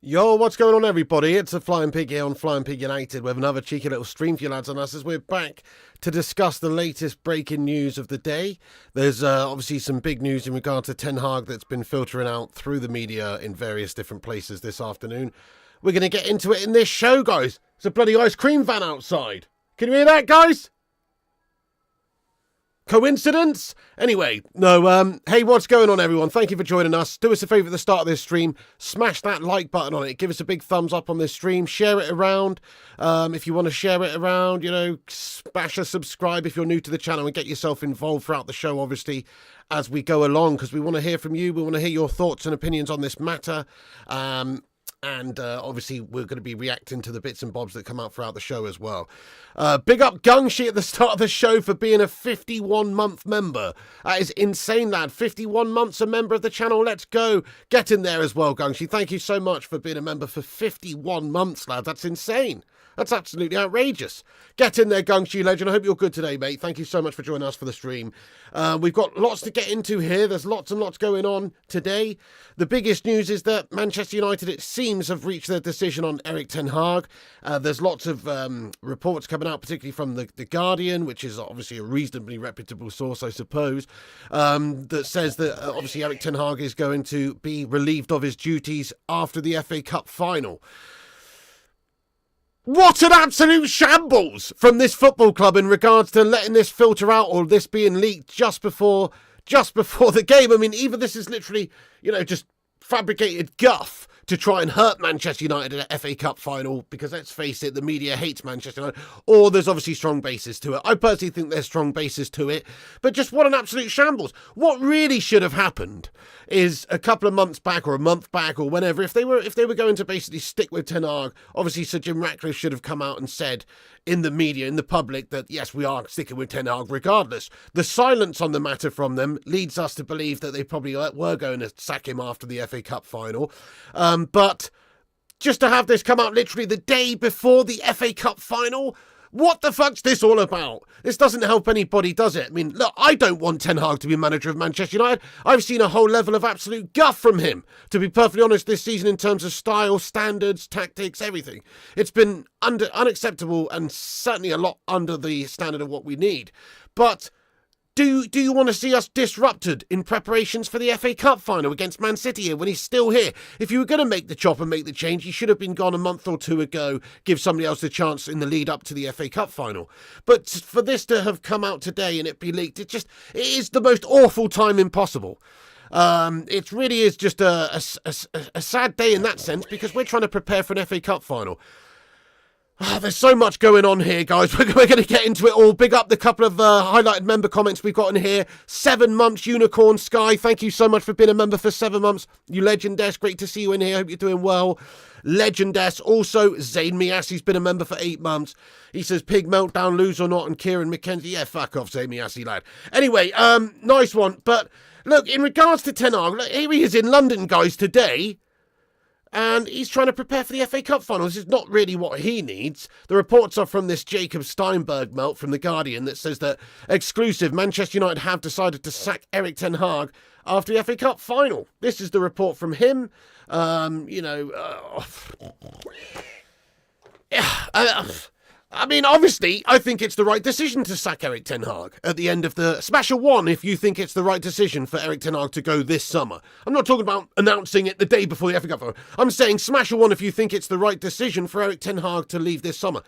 Yo, what's going on, everybody? It's the Flying Pig here on Flying Pig United with another cheeky little stream for you lads and us as we're back to discuss the latest breaking news of the day. There's obviously some big news in regard to Ten Hag that's been filtering out through the media in various different places this afternoon. We're going to get into it in this show, guys. It's a bloody ice cream van outside. Can you hear that, guys? Coincidence? Anyway, no, hey, what's going on, everyone? Thank you for joining us. Do us a favour at the start of this stream. Smash that like button on it. Give us a big thumbs up on this stream. Share it around. If you want to share it around, you know, smash a subscribe if you're new to the channel and get yourself involved throughout the show, obviously, as we go along, because we want to hear from you. We want to hear your thoughts and opinions on this matter. And obviously, we're going to be reacting to the bits and bobs that come out throughout the show as well. Big up Gungshi at the start of the show for being a 51-month member. That is insane, lad. 51 months a member of the channel. Let's go. Get in there as well, Gungshi. Thank you so much for being a member for 51 months, lad. That's insane. That's absolutely outrageous. Get in there, Gungshi Legend. I hope you're good today, mate. Thank you so much for joining us for the stream. We've got lots to get into here. There's lots and lots going on today. The biggest news is that Manchester United, it seems, have reached their decision on Erik Ten Hag. There's lots of reports coming out, particularly from the Guardian, which is obviously a reasonably reputable source, I suppose, that says that obviously Erik Ten Hag is going to be relieved of his duties after the FA Cup final. What an absolute shambles from this football club in regards to letting this filter out or this being leaked just before the game. I mean, either this is literally, you know, just fabricated guff to try and hurt Manchester United in an FA Cup final, because let's face it, the media hates Manchester United, or there's obviously strong basis to it. I personally think there's strong basis to it, but just what an absolute shambles. What really should have happened is a couple of months back or a month back or whenever, if they were going to basically stick with Ten Hag, obviously Sir Jim Ratcliffe should have come out and said in the media, in the public, that yes, we are sticking with Ten Hag regardless. The silence on the matter from them leads us to believe that they probably were going to sack him after the FA Cup final. But just to have this come out literally the day before the FA Cup final, what the fuck's this all about? This doesn't help anybody, does it? I mean, look, I don't want Ten Hag to be manager of Manchester United. I've seen a whole level of absolute guff from him, to be perfectly honest, this season in terms of style, standards, tactics, everything. It's been unacceptable and certainly a lot under the standard of what we need. But do you want to see us disrupted in preparations for the FA Cup final against Man City here when he's still here? If you were going to make the chop and make the change, he should have been gone a month or two ago, give somebody else the chance in the lead up to the FA Cup final. But for this to have come out today and it be leaked, it is the most awful timing possible. It really is just a sad day in that sense, because we're trying to prepare for an FA Cup final. There's so much going on here, guys. We're going to get into it all. Big up the couple of highlighted member comments we've got in here. 7 months, Unicorn Sky. Thank you so much for being a member for 7 months. You Legendess, great to see you in here. Hope you're doing well. Legendess. Also, Zayn Miasi's been a member for 8 months. He says, Pig Meltdown, lose or not, and Kieran McKenzie. Yeah, fuck off, Zayn Miasi, lad. Anyway, nice one. But look, in regards to Ten Hag, here he is in London, guys, today. And he's trying to prepare for the FA Cup final. This is not really what he needs. The reports are from this Jacob Steinberg melt from The Guardian that says that exclusive, Manchester United have decided to sack Erik Ten Hag after the FA Cup final. This is the report from him. I mean, obviously, I think it's the right decision to sack Erik Ten Hag at the end of the... Smash a 1 if you think it's the right decision for Erik Ten Hag to go this summer. I'm not talking about announcing it the day before the FA Cup final. I'm saying smash a 1 if you think it's the right decision for Erik Ten Hag to leave this summer.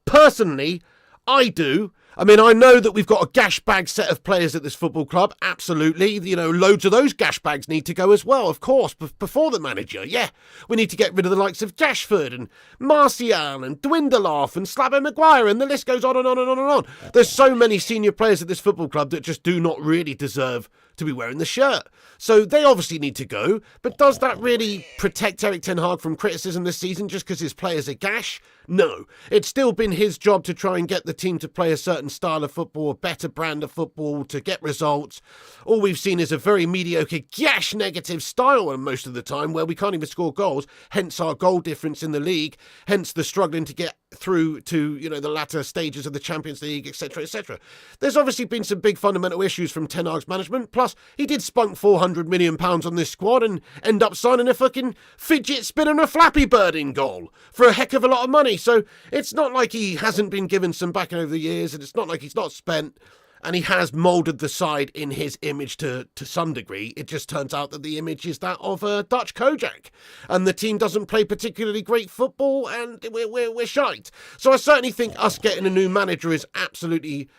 Personally, I do. I mean, I know that we've got a gash bag set of players at this football club. Absolutely. You know, loads of those gash bags need to go as well, of course, before the manager. Yeah, we need to get rid of the likes of Dashford and Martial and Dwindleoff and Slabber Maguire, and the list goes on and on and on and on. There's so many senior players at this football club that just do not really deserve to be wearing the shirt. So they obviously need to go, but does that really protect Erik Ten Hag from criticism this season just because his players are gash? No. It's still been his job to try and get the team to play a certain style of football, a better brand of football, to get results. All we've seen is a very mediocre, gash negative style most of the time, where we can't even score goals, hence our goal difference in the league, hence the struggling to get through to, you know, the latter stages of the Champions League, etc., etc. There's obviously been some big fundamental issues from Ten Hag's management, plus he did spunk £400 million on this squad and end up signing a fucking fidget spinner and a Flappy Bird in goal for a heck of a lot of money. So it's not like he hasn't been given some backing over the years, and it's not like he's not spent, and he has moulded the side in his image to some degree. It just turns out that the image is that of a Dutch Kojak, and the team doesn't play particularly great football, and we're shite. So I certainly think us getting a new manager is absolutely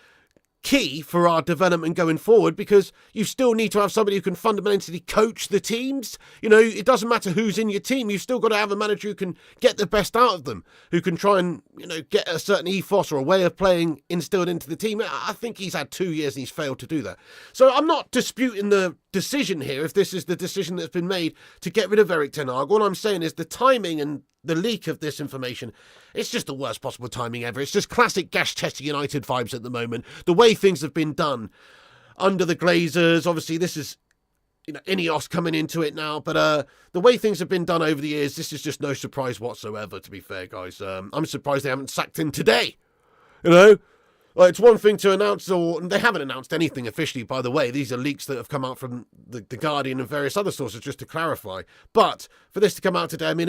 key for our development going forward, because you still need to have somebody who can fundamentally coach the teams. You know, it doesn't matter who's in your team, you've still got to have a manager who can get the best out of them, who can try and, you know, get a certain ethos or a way of playing instilled into the team. I think he's had 2 years and he's failed to do that. So I'm not disputing the decision here, if this is the decision that's been made to get rid of Erik Ten Hag. All I'm saying is the timing and the leak of this information, it's just the worst possible timing ever. It's just classic Gash-Chester United vibes at the moment. The way things have been done under the Glazers, obviously this is, you know, INEOS coming into it now, but the way things have been done over the years, this is just no surprise whatsoever, to be fair, guys. I'm surprised they haven't sacked him today, you know? Well, it's one thing to announce, or they haven't announced anything officially, by the way. These are leaks that have come out from the Guardian and various other sources, just to clarify. But for this to come out today, I mean,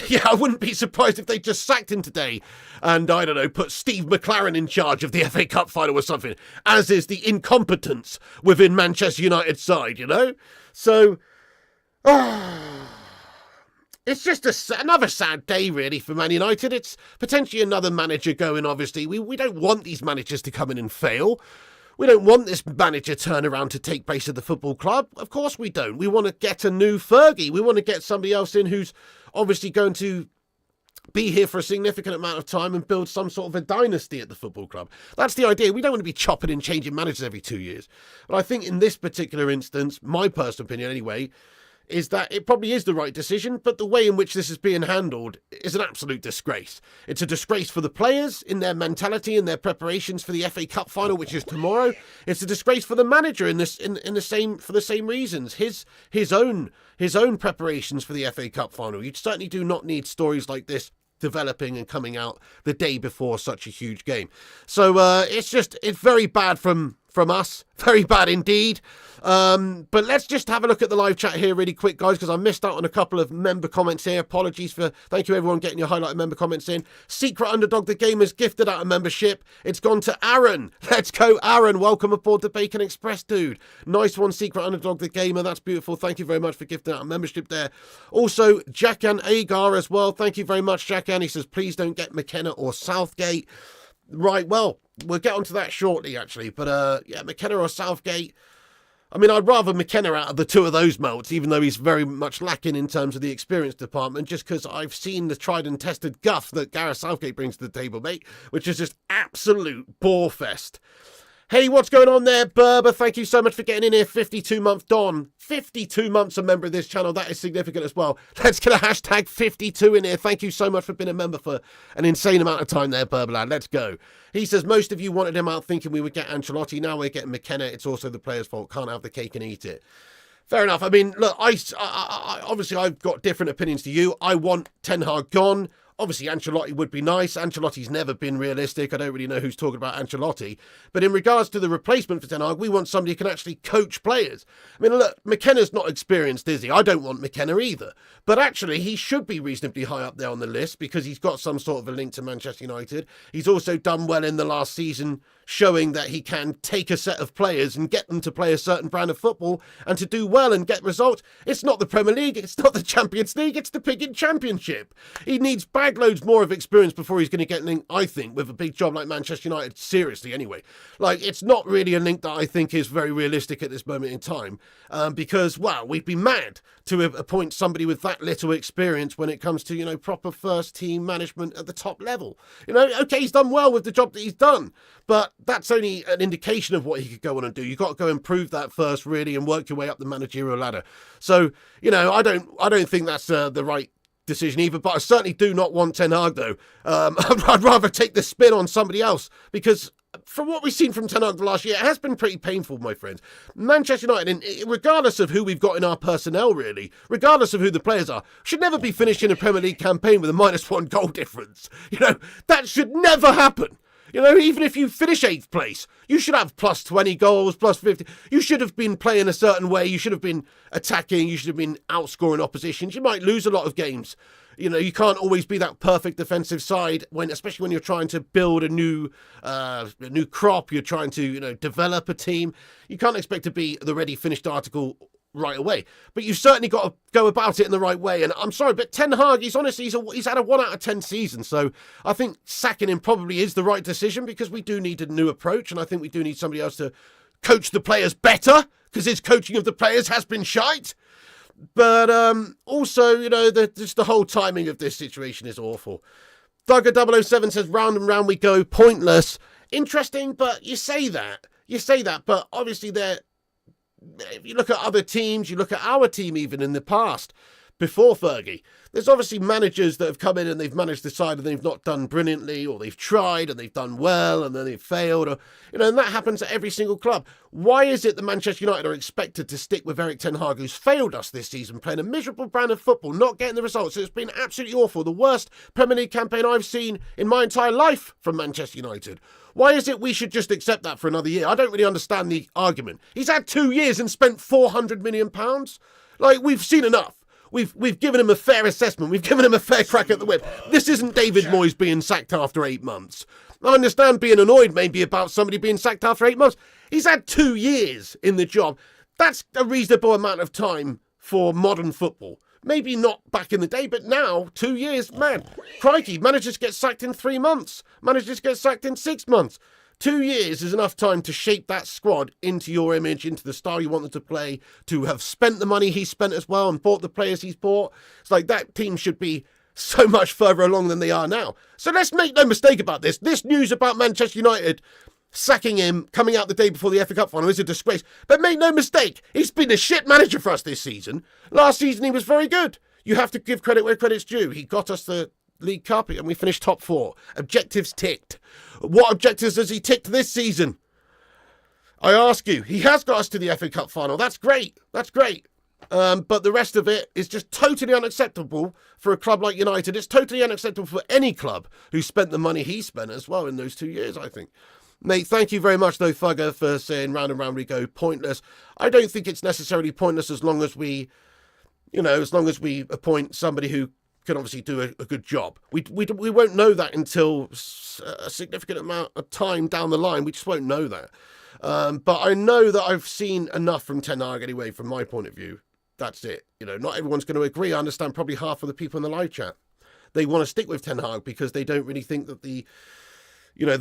yeah, I wouldn't be surprised if they just sacked him today and, I don't know, put Steve McLaren in charge of the FA Cup final or something, as is the incompetence within Manchester United's side, you know? So, it's just another sad day, really, for Man United. It's potentially another manager going, obviously. We don't want these managers to come in and fail. We don't want this manager turnaround to take place at the football club. Of course we don't. We want to get a new Fergie. We want to get somebody else in who's obviously going to be here for a significant amount of time and build some sort of a dynasty at the football club. That's the idea. We don't want to be chopping and changing managers every 2 years. But I think in this particular instance, my personal opinion anyway, is that it probably is the right decision, but the way in which this is being handled is an absolute disgrace. It's a disgrace for the players in their mentality and their preparations for the FA Cup final, which is tomorrow. It's a disgrace for the manager for the same reasons. His own preparations for the FA Cup final. You certainly do not need stories like this developing and coming out the day before such a huge game. So it's very bad from us. Very bad indeed. But let's just have a look at the live chat here really quick, guys, because I missed out on a couple of member comments here. Thank you everyone getting your highlighted member comments in. Secret Underdog the Game has gifted out a membership. It's gone to Aaron. Let's go, Aaron. Welcome aboard the Bacon Express, dude. Nice one, Secret Underdog the Gamer. That's beautiful. Thank you very much for gifting out a membership there. Also, Jackan Agar as well. Thank you very much, Jackan. He says, please don't get McKenna or Southgate. Right, well, we'll get onto that shortly, actually. But, yeah, McKenna or Southgate. I mean, I'd rather McKenna out of the two of those melts, even though he's very much lacking in terms of the experience department, just because I've seen the tried and tested guff that Gareth Southgate brings to the table, mate, which is just absolute bore-fest. Hey, what's going on there, Berber? Thank you so much for getting in here. 52-month Don. 52 months a member of this channel. That is significant as well. Let's get a hashtag 52 in here. Thank you so much for being a member for an insane amount of time there, Berber lad. Let's go. He says, most of you wanted him out thinking we would get Ancelotti. Now we're getting McKenna. It's also the player's fault. Can't have the cake and eat it. Fair enough. I mean, look, I obviously I've got different opinions to you. I want Ten Hag gone. Obviously, Ancelotti would be nice. Ancelotti's never been realistic. I don't really know who's talking about Ancelotti. But in regards to the replacement for Ten Hag, we want somebody who can actually coach players. I mean, look, McKenna's not experienced, is he? I don't want McKenna either. But actually, he should be reasonably high up there on the list because he's got some sort of a link to Manchester United. He's also done well in the last season, showing that he can take a set of players and get them to play a certain brand of football and to do well and get results. It's not the Premier League, it's not the Champions League, it's the Piggin Championship. He needs bagloads more of experience before he's going to get linked, I think, with a big job like Manchester United, seriously anyway. Like, it's not really a link that I think is very realistic at this moment in time, because, well, we'd be mad to appoint somebody with that little experience when it comes to, you know, proper first team management at the top level. You know, okay, he's done well with the job that he's done, but that's only an indication of what he could go on and do. You've got to go and prove that first, really, and work your way up the managerial ladder. So, you know, I don't think that's the right decision either, but I certainly do not want Ten Hag, though. I'd rather take the spin on somebody else, because from what we've seen from Ten Hag the last year, it has been pretty painful, my friends. Manchester United, regardless of who we've got in our personnel, really, regardless of who the players are, should never be finishing a Premier League campaign with a -1 goal difference. You know, that should never happen. You know, even if you finish 8th place, you should have +20 goals, +50. You should have been playing a certain way. You should have been attacking. You should have been outscoring oppositions. You might lose a lot of games. You know, you can't always be that perfect defensive side, especially when you're trying to build a new crop. You're trying to, you know, develop a team. You can't expect to be the ready finished article right away, but you've certainly got to go about it in the right way. And I'm sorry, but Ten Hag, he's had a 1 out of 10 season, so I think sacking him probably is the right decision, because we do need a new approach, and I think we do need somebody else to coach the players better, because his coaching of the players has been shite. But also, you know, just the whole timing of this situation is awful. Thugger007 says, round and round we go, pointless. Interesting, but you say that, but obviously if you look at other teams, you look at our team even in the past, before Fergie, there's obviously managers that have come in and they've managed the side and they've not done brilliantly, or they've tried and they've done well and then they've failed, or, you know, and that happens at every single club. Why is it that Manchester United are expected to stick with Erik Ten Hag, who's failed us this season, playing a miserable brand of football, not getting the results? It's been absolutely awful. The worst Premier League campaign I've seen in my entire life from Manchester United. Why is it we should just accept that for another year? I don't really understand the argument. He's had 2 years and spent £400 million. Like, we've seen enough. We've given him a fair assessment. We've given him a fair crack at the whip. This isn't David Moyes being sacked after 8 months. I understand being annoyed maybe about somebody being sacked after 8 months. He's had 2 years in the job. That's a reasonable amount of time for modern football. Maybe not back in the day, but now, 2 years, man. Crikey, managers get sacked in 3 months. Managers get sacked in 6 months. 2 years is enough time to shape that squad into your image, into the style you want them to play, to have spent the money he's spent as well and bought the players he's bought. It's like that team should be so much further along than they are now. So let's make no mistake about this. This news about Manchester United sacking him coming out the day before the FA Cup final is a disgrace. But make no mistake, he's been a shit manager for us this season. Last season he was very good. You have to give credit where credit's due. He got us the League Cup and we finished top 4. Objectives ticked. What objectives has he ticked this season? I ask you. He has got us to the FA Cup final. That's great. But the rest of it is just totally unacceptable for a club like United. It's totally unacceptable for any club who spent the money he spent as well in those 2 years, I think. Mate, thank you very much, though, Thugger, for saying round and round we go, pointless. I don't think it's necessarily pointless as long as we appoint somebody who can obviously do a good job. We won't know that until a significant amount of time down the line. We just won't know that. But I know that I've seen enough from Ten Hag anyway, from my point of view. That's it. You know, not everyone's going to agree. I understand probably half of the people in the live chat. They want to stick with Ten Hag because they don't really think that the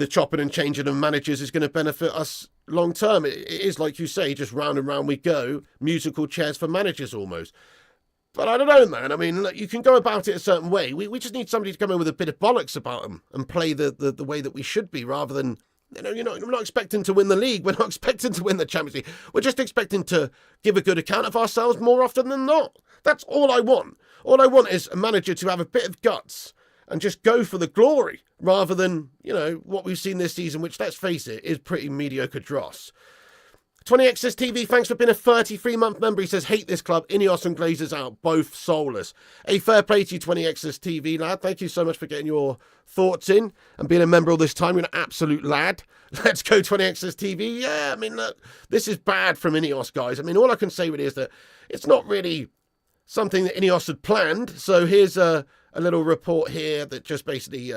chopping and changing of managers is going to benefit us long term. It is, like you say, just round and round we go, musical chairs for managers almost. But I don't know, man. I mean, look, you can go about it a certain way. We just need somebody to come in with a bit of bollocks about them and play the way that we should be, rather than, we're not expecting to win the league. We're not expecting to win the Champions League. We're just expecting to give a good account of ourselves more often than not. That's all I want. All I want is a manager to have a bit of guts and just go for the glory, rather than, what we've seen this season, which, let's face it, is pretty mediocre dross. 20XS TV, thanks for being a 33-month member. He says, hate this club, INEOS and Glazers out, both soulless. A fair play to you, 20XS TV, lad. Thank you so much for getting your thoughts in and being a member all this time. You're an absolute lad. Let's go, 20XS TV. Yeah, I mean, look, this is bad from INEOS, guys. I mean, all I can say really is that it's not really something that INEOS had planned. So here's a little report here that just basically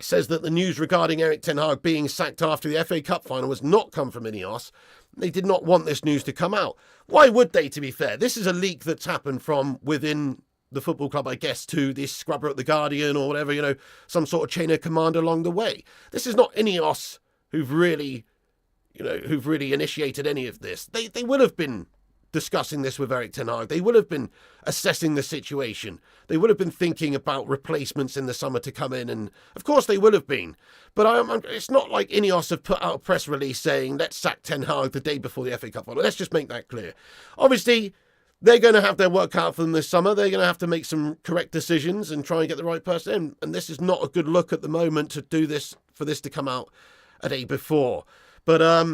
says that the news regarding Erik Ten Hag being sacked after the FA Cup final has not come from INEOS. They did not want this news to come out. Why would they, to be fair? This is a leak that's happened from within the football club, I guess, to this scrubber at the Guardian or whatever, some sort of chain of command along the way. This is not INEOS who've really initiated any of this. They will have been discussing this with Erik Ten Hag. They will have been assessing the situation. They would have been thinking about replacements in the summer to come in, and of course they will have been. But it's not like INEOS have put out a press release saying, let's sack Ten Hag the day before the FA Cup final. Let's just make that clear. Obviously, they're going to have their work cut out for them this summer. They're going to have to make some correct decisions and try and get the right person in. And this is not a good look at the moment to do this, for this to come out a day before. But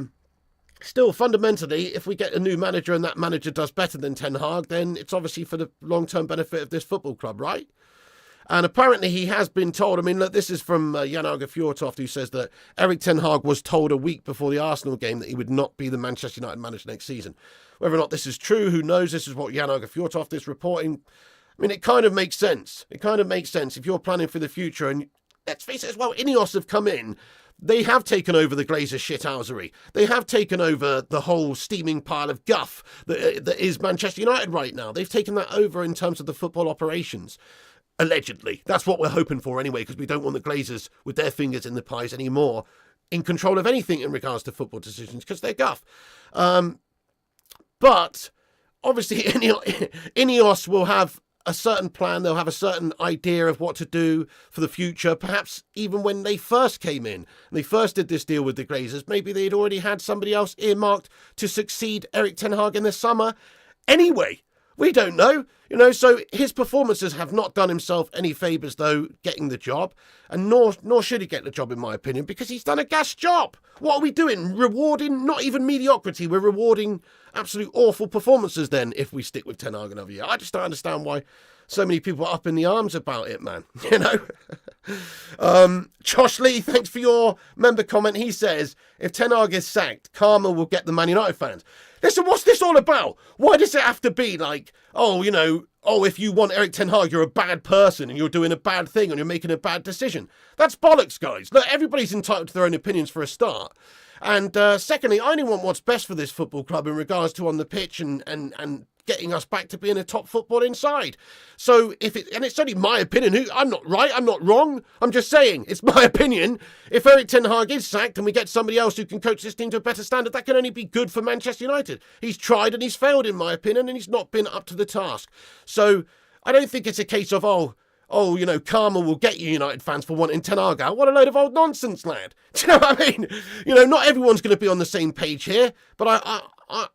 still, fundamentally, if we get a new manager and that manager does better than Ten Hag, then it's obviously for the long-term benefit of this football club, right? And apparently he has been told, look, this is from Managerial, who says that Erik Ten Hag was told a week before the Arsenal game that he would not be the Manchester United manager next season. Whether or not this is true, who knows? This is what Managerial is reporting. It kind of makes sense. It kind of makes sense if you're planning for the future. And let's face it as well, INEOS have come in. They have taken over the Glazers shithousery. They have taken over the whole steaming pile of guff that is Manchester United right now. They've taken that over in terms of the football operations. Allegedly. That's what we're hoping for anyway, because we don't want the Glazers with their fingers in the pies anymore in control of anything in regards to football decisions, because they're guff. But obviously INEOS will have a certain plan. They'll have a certain idea of what to do for the future. Perhaps even when they first came in and they first did this deal with the Glazers, maybe they'd already had somebody else earmarked to succeed Erik Ten Hag in the summer. Anyway, we don't know. So his performances have not done himself any favours, though, getting the job. And nor should he get the job, in my opinion, because he's done a gas job. What are we doing? Rewarding not even mediocrity. We're rewarding absolute awful performances then if we stick with Ten Hag another year. I just don't understand why so many people are up in the arms about it, man. Josh Lee, thanks for your member comment. He says, if Ten Hag is sacked, karma will get the Man United fans. Listen, what's this all about? Why does it have to be like, if you want Erik Ten Hag, you're a bad person and you're doing a bad thing and you're making a bad decision? That's bollocks, guys. Look, everybody's entitled to their own opinions for a start. And secondly, I only want what's best for this football club in regards to on the pitch and getting us back to being a top footballing side. So it's only my opinion. I'm not right, I'm not wrong. I'm just saying, it's my opinion. If Erik Ten Hag is sacked and we get somebody else who can coach this team to a better standard, that can only be good for Manchester United. He's tried and he's failed, in my opinion, and he's not been up to the task. So I don't think it's a case of, karma will get you, United fans, for wanting Ten Hag out. What a load of old nonsense, lad. Do you know what I mean? Not everyone's going to be on the same page here, but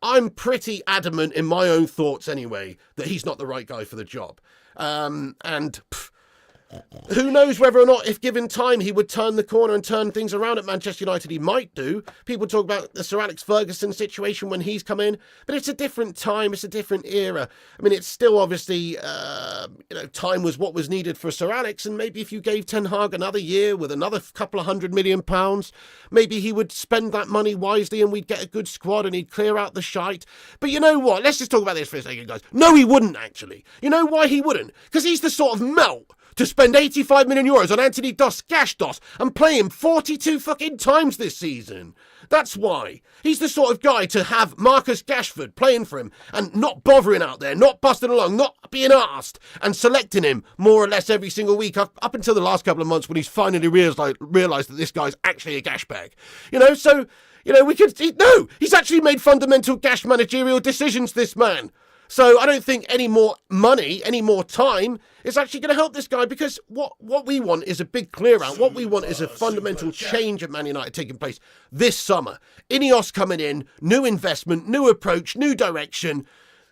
I'm pretty adamant in my own thoughts anyway that he's not the right guy for the job. Who knows whether or not, if given time, he would turn the corner and turn things around at Manchester United. He might do. People talk about the Sir Alex Ferguson situation when he's come in, but it's a different time. It's a different era. It's still obviously, time was what was needed for Sir Alex, and maybe if you gave Ten Hag another year with another couple of £100 million, maybe he would spend that money wisely and we'd get a good squad and he'd clear out the shite. But you know what? Let's just talk about this for a second, guys. No, he wouldn't, actually. You know why he wouldn't? Because he's the sort of melt to spend 85 million euros on Anthony Gash Dos and play him 42 fucking times this season. That's why. He's the sort of guy to have Marcus Rashford playing for him and not bothering out there, not busting along, not being asked, and selecting him more or less every single week up until the last couple of months when he's finally realised that this guy's actually a gash bag. He's actually made fundamental gash managerial decisions, this man. So I don't think any more money, any more time is actually going to help this guy, because what we want is a big clear out. What we want is a fundamental change at Man United taking place this summer. INEOS coming in, new investment, new approach, new direction.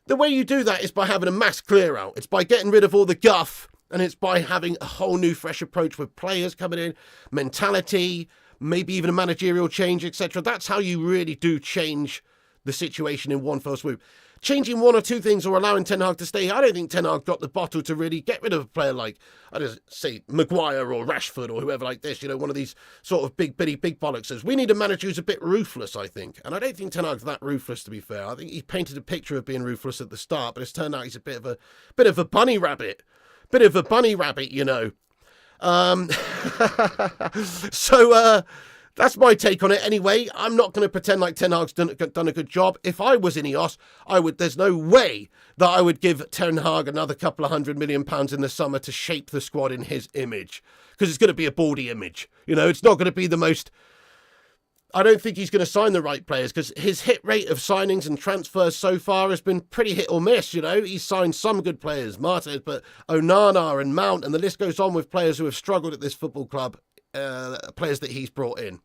The way you do that is by having a mass clear out. It's by getting rid of all the guff, and it's by having a whole new fresh approach with players coming in, mentality, maybe even a managerial change, etc. That's how you really do change the situation in one fell swoop. Changing one or two things or allowing Ten Hag to stay, I don't think Ten Hag got the bottle to really get rid of a player like, I just say, Maguire or Rashford or whoever like this, one of these sort of big bollocksers. We need a manager who's a bit ruthless, I think. And I don't think Ten Hag's that ruthless, to be fair. I think he painted a picture of being ruthless at the start, but it's turned out he's a bit of a bunny rabbit. So that's my take on it. Anyway, I'm not going to pretend like Ten Hag's done a good job. If I was INEOS, there's no way that I would give Ten Hag another couple of £100 million in the summer to shape the squad in his image, because it's going to be a baldy image. You know, it's not going to be the most... I don't think he's going to sign the right players, because his hit rate of signings and transfers so far has been pretty hit or miss. You know, he's signed some good players, Martinez, but Onana and Mount, and the list goes on with players who have struggled at this football club, players that he's brought in.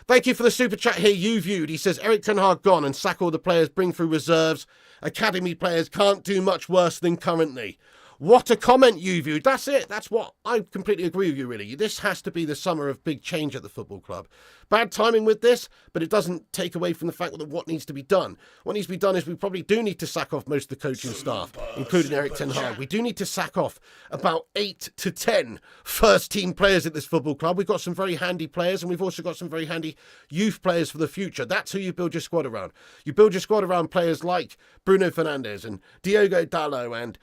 Thank you for the super chat here, You Viewed. He says, Erik Ten Hag gone and sack all the players, bring through reserves. Academy players can't do much worse than currently. What a comment, You Viewed. That's it. That's what I completely agree with you, really. This has to be the summer of big change at the football club. Bad timing with this, but it doesn't take away from the fact that what needs to be done. What needs to be done is we probably do need to sack off most of the coaching staff, including Erik Ten Hag. We do need to sack off about 8 to 10 first-team players at this football club. We've got some very handy players, and we've also got some very handy youth players for the future. That's who you build your squad around. You build your squad around players like Bruno Fernandes and Diogo Dalot and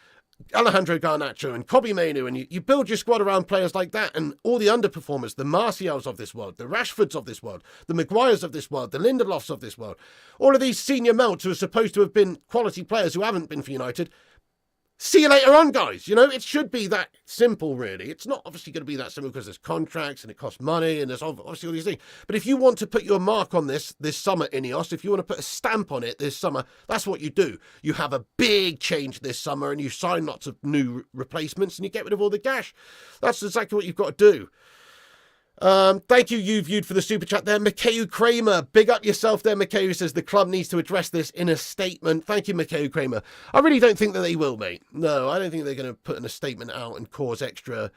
Alejandro Garnacho and Kobbie Mainoo, and you build your squad around players like that, and all the underperformers, the Martials of this world, the Rashfords of this world, the Maguires of this world, the Lindelofs of this world, all of these senior melts who are supposed to have been quality players who haven't been for United. See you later on, guys. You know, it should be that simple, really. It's not obviously going to be that simple because there's contracts and it costs money and there's obviously all these things. But if you want to put your mark on this summer, INEOS, if you want to put a stamp on it this summer, that's what you do. You have a big change this summer and you sign lots of new replacements and you get rid of all the gash. That's exactly what you've got to do. Thank you, You Viewed, for the super chat there. Mikhail Kramer, big up yourself there. Mikhail says the club needs to address this in a statement. Thank you, Mikhail Kramer. I really don't think that they will, mate. No, I don't think they're going to put in a statement out and cause extra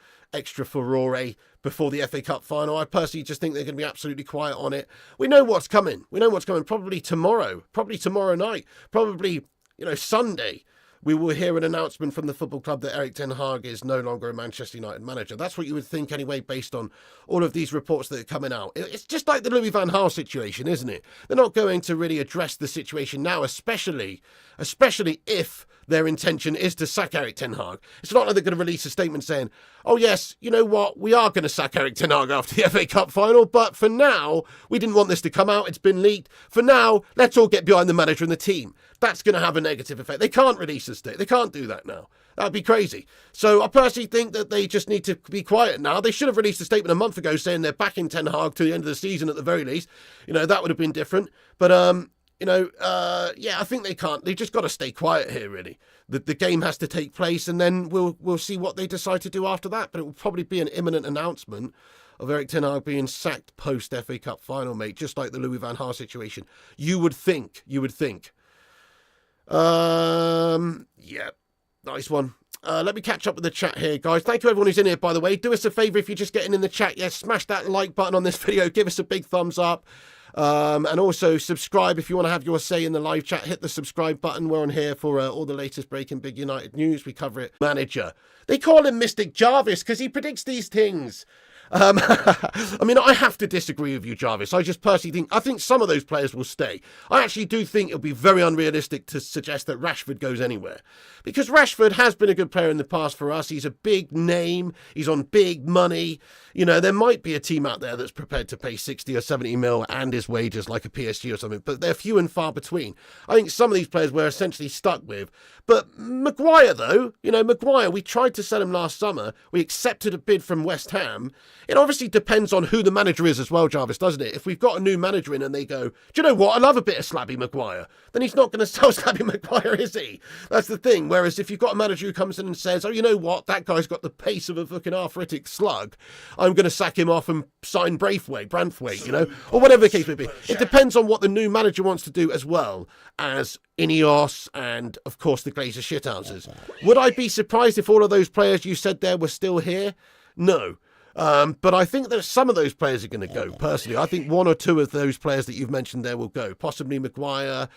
furore before the FA Cup final. I personally just think they're going to be absolutely quiet on it. We know what's coming. We know what's coming. Probably tomorrow night, probably, Sunday. We will hear an announcement from the football club that Erik Ten Hag is no longer a Manchester United manager. That's what you would think anyway, based on all of these reports that are coming out. It's just like the Louis van Gaal situation, isn't it? They're not going to really address the situation now, especially if their intention is to sack Erik Ten Hag. It's not like they're going to release a statement saying, oh yes, you know what, we are going to sack Erik Ten Hag after the FA Cup final, but for now, we didn't want this to come out, it's been leaked. For now, let's all get behind the manager and the team. That's going to have a negative effect. They can't release a statement. They can't do that now. That'd be crazy. So I personally think that they just need to be quiet now. They should have released a statement a month ago saying they're backing Ten Hag to the end of the season at the very least. That would have been different. But, I think they can't. They just got to stay quiet here, really. The game has to take place, and then we'll see what they decide to do after that. But it will probably be an imminent announcement of Erik Ten Hag being sacked post FA Cup final, mate, just like the Louis van Gaal situation. You would think. Yeah, nice one. Let me catch up with the chat here, guys. Thank you everyone who's in here, by the way. Do us a favour if you're just getting in the chat. Yeah, smash that like button on this video. Give us a big thumbs up. And also subscribe if you want to have your say in the live chat. Hit the subscribe button. We're on here for all the latest breaking big United news. We cover it. Manager. They call him Mystic Jarvis because he predicts these things. I have to disagree with you, Jarvis. I just personally think some of those players will stay. I actually do think it'll be very unrealistic to suggest that Rashford goes anywhere, because Rashford has been a good player in the past for us. He's a big name. He's on big money. There might be a team out there that's prepared to pay 60 or 70 mil and his wages, like a PSG or something, but they're few and far between. I think some of these players we're essentially stuck with. But Maguire, though, Maguire, we tried to sell him last summer. We accepted a bid from West Ham. It obviously depends on who the manager is as well, Jarvis, doesn't it? If we've got a new manager in and they go, do you know what, I love a bit of Slabby Maguire, then he's not going to sell Slabby Maguire, is he? That's the thing. Whereas if you've got a manager who comes in and says, oh, you know what, that guy's got the pace of a fucking arthritic slug, I'm going to sack him off and sign Branthwaite, or whatever the case may be. It depends on what the new manager wants to do, as well as INEOS and, of course, the Glazer shithouses. Would I be surprised if all of those players you said there were still here? No. But I think that some of those players are going to go, personally. I think one or two of those players that you've mentioned there will go. Possibly Maguire.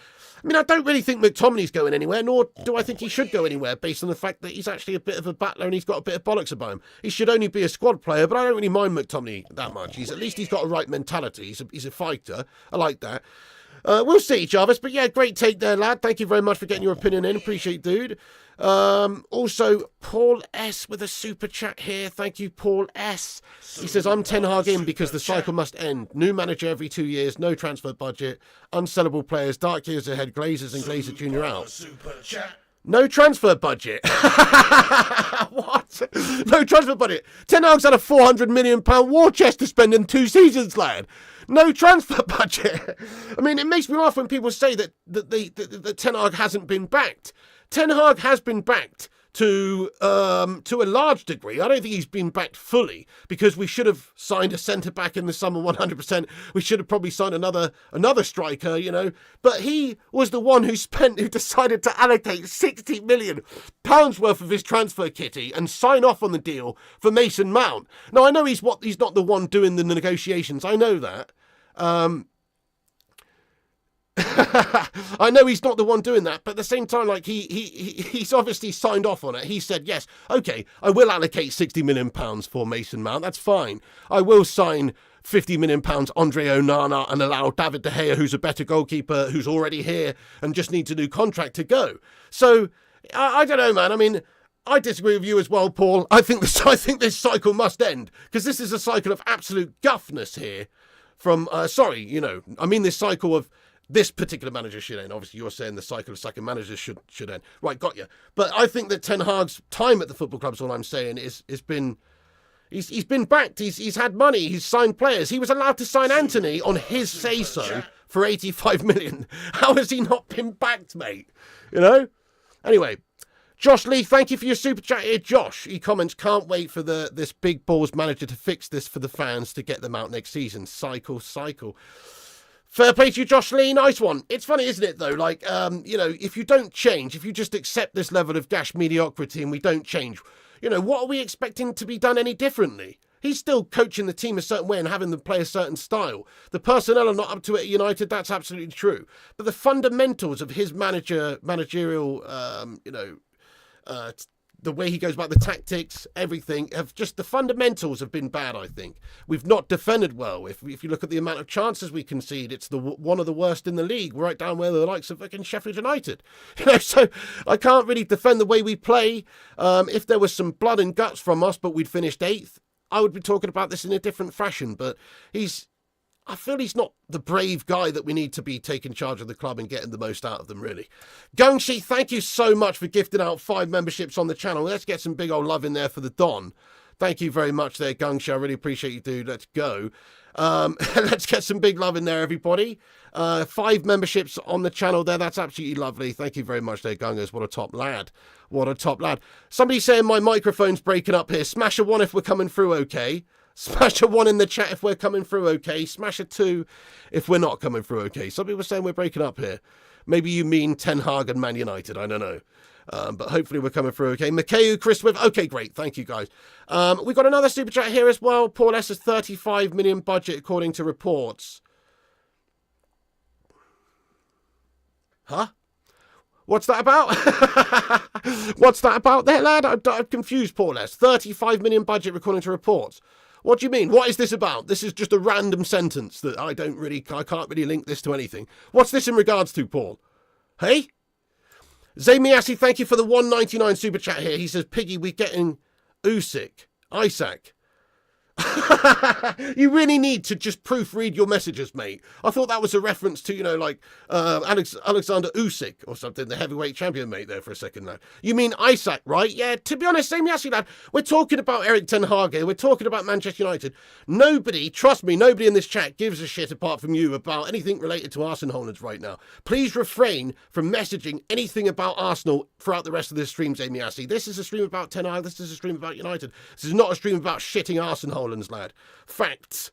I don't really think McTominay's going anywhere, nor do I think he should go anywhere, based on the fact that he's actually a bit of a battler and he's got a bit of bollocks about him. He should only be a squad player, but I don't really mind McTominay that much. At least he's got a right mentality. He's a fighter. I like that. We'll see, Jarvis. But yeah, great take there, lad. Thank you very much for getting your opinion in. Appreciate it, dude. Also, Paul S with a super chat here. Thank you, Paul S. He says, I'm Ten Hag in because the cycle must end. New manager every 2 years, no transfer budget, unsellable players, dark years ahead, Glazers and Glazer Jr. out. No transfer budget. What? No transfer budget. Ten Hag's had a £400 million war chest to spend in 2 seasons, lad. No transfer budget. I mean, it makes me laugh when people say that Ten Hag hasn't been backed. Ten Hag has been backed to a large degree. I don't think he's been backed fully because we should have signed a centre-back in the summer 100%. We should have probably signed another striker, you know. But he was the one who decided to allocate £60 million worth of his transfer kitty and sign off on the deal for Mason Mount. Now, I know he's not the one doing the negotiations. I know that. I know he's not the one doing that, but at the same time, like he's obviously signed off on it. He said, yes, okay, I will allocate £60 million for Mason Mount. That's fine. I will sign £50 million Andre Onana and allow David De Gea, who's a better goalkeeper, who's already here and just needs a new contract to go. So I don't know, man. I mean, I disagree with you as well, Paul. I think this cycle must end because this is a cycle of absolute guffness here. This cycle of this particular manager should end. Obviously, you're saying the cycle of sacking managers should end. Right, got you. But I think that Ten Hag's time at the football club, is all I'm saying, he's been backed. He's had money. He's signed players. He was allowed to sign Anthony on his say-so for 85 million. How has he not been backed, mate? You know? Anyway, Josh Lee, thank you for your super chat here. Josh, he comments, can't wait for this big balls manager to fix this for the fans to get them out next season. Cycle. Fair play to you, Josh Lee. Nice one. It's funny, isn't it, though? Like, if you don't change, if you just accept this level of gash mediocrity and we don't change, what are we expecting to be done any differently? He's still coaching the team a certain way and having them play a certain style. The personnel are not up to it at United. That's absolutely true. But the fundamentals of his managerial, the way he goes about the tactics, everything, the fundamentals have been bad, I think. We've not defended well. If you look at the amount of chances we concede, it's one of the worst in the league, right down where the likes of fucking Sheffield United. So I can't really defend the way we play. If there was some blood and guts from us, but we'd finished 8th, I would be talking about this in a different fashion. But I feel he's not the brave guy that we need to be taking charge of the club and getting the most out of them, really. Gungshi, thank you so much for gifting out 5 memberships on the channel. Let's get some big old love in there for the Don. Thank you very much there, Gungshi. I really appreciate you, dude. Let's go. Let's get some big love in there, everybody. 5 memberships on the channel there. That's absolutely lovely. Thank you very much there, Gungers. What a top lad. What a top lad. Somebody saying my microphone's breaking up here. Smash a 1 if we're coming through okay. Smash a 1 in the chat if we're coming through okay. Smash a 2 if we're not coming through okay. Some people are saying we're breaking up here. Maybe you mean Ten Hag and Man United. I don't know. But hopefully we're coming through okay. Makeu, Chris Swift. Okay, great. Thank you, guys. We've got another super chat here as well. Paul S. has 35 million budget according to reports. Huh? What's that about? What's that about there, lad? I'm confused, Paul S. 35 million budget according to reports. What do you mean? What is this about? This is just a random sentence that I can't really link this to anything. What's this in regards to, Paul? Hey? Zamiasi, thank you for the 199 super chat here. He says, Piggy, we're getting Isaac. You really need to just proofread your messages, mate. I thought that was a reference to, Alexander Usyk or something, the heavyweight champion, mate, there for a second, lad. You mean Isaac, right? Yeah, to be honest, same yes, lad. We're talking about Erik Ten Hag here. We're talking about Manchester United. Nobody, trust me, nobody in this chat gives a shit apart from you about anything related to Arsenal right now. Please refrain from messaging anything about Arsenal throughout the rest of this stream, Zamiasi. This is a stream about Ten Hag. This is a stream about United. This is not a stream about shitting Arsenal, lad. Facts.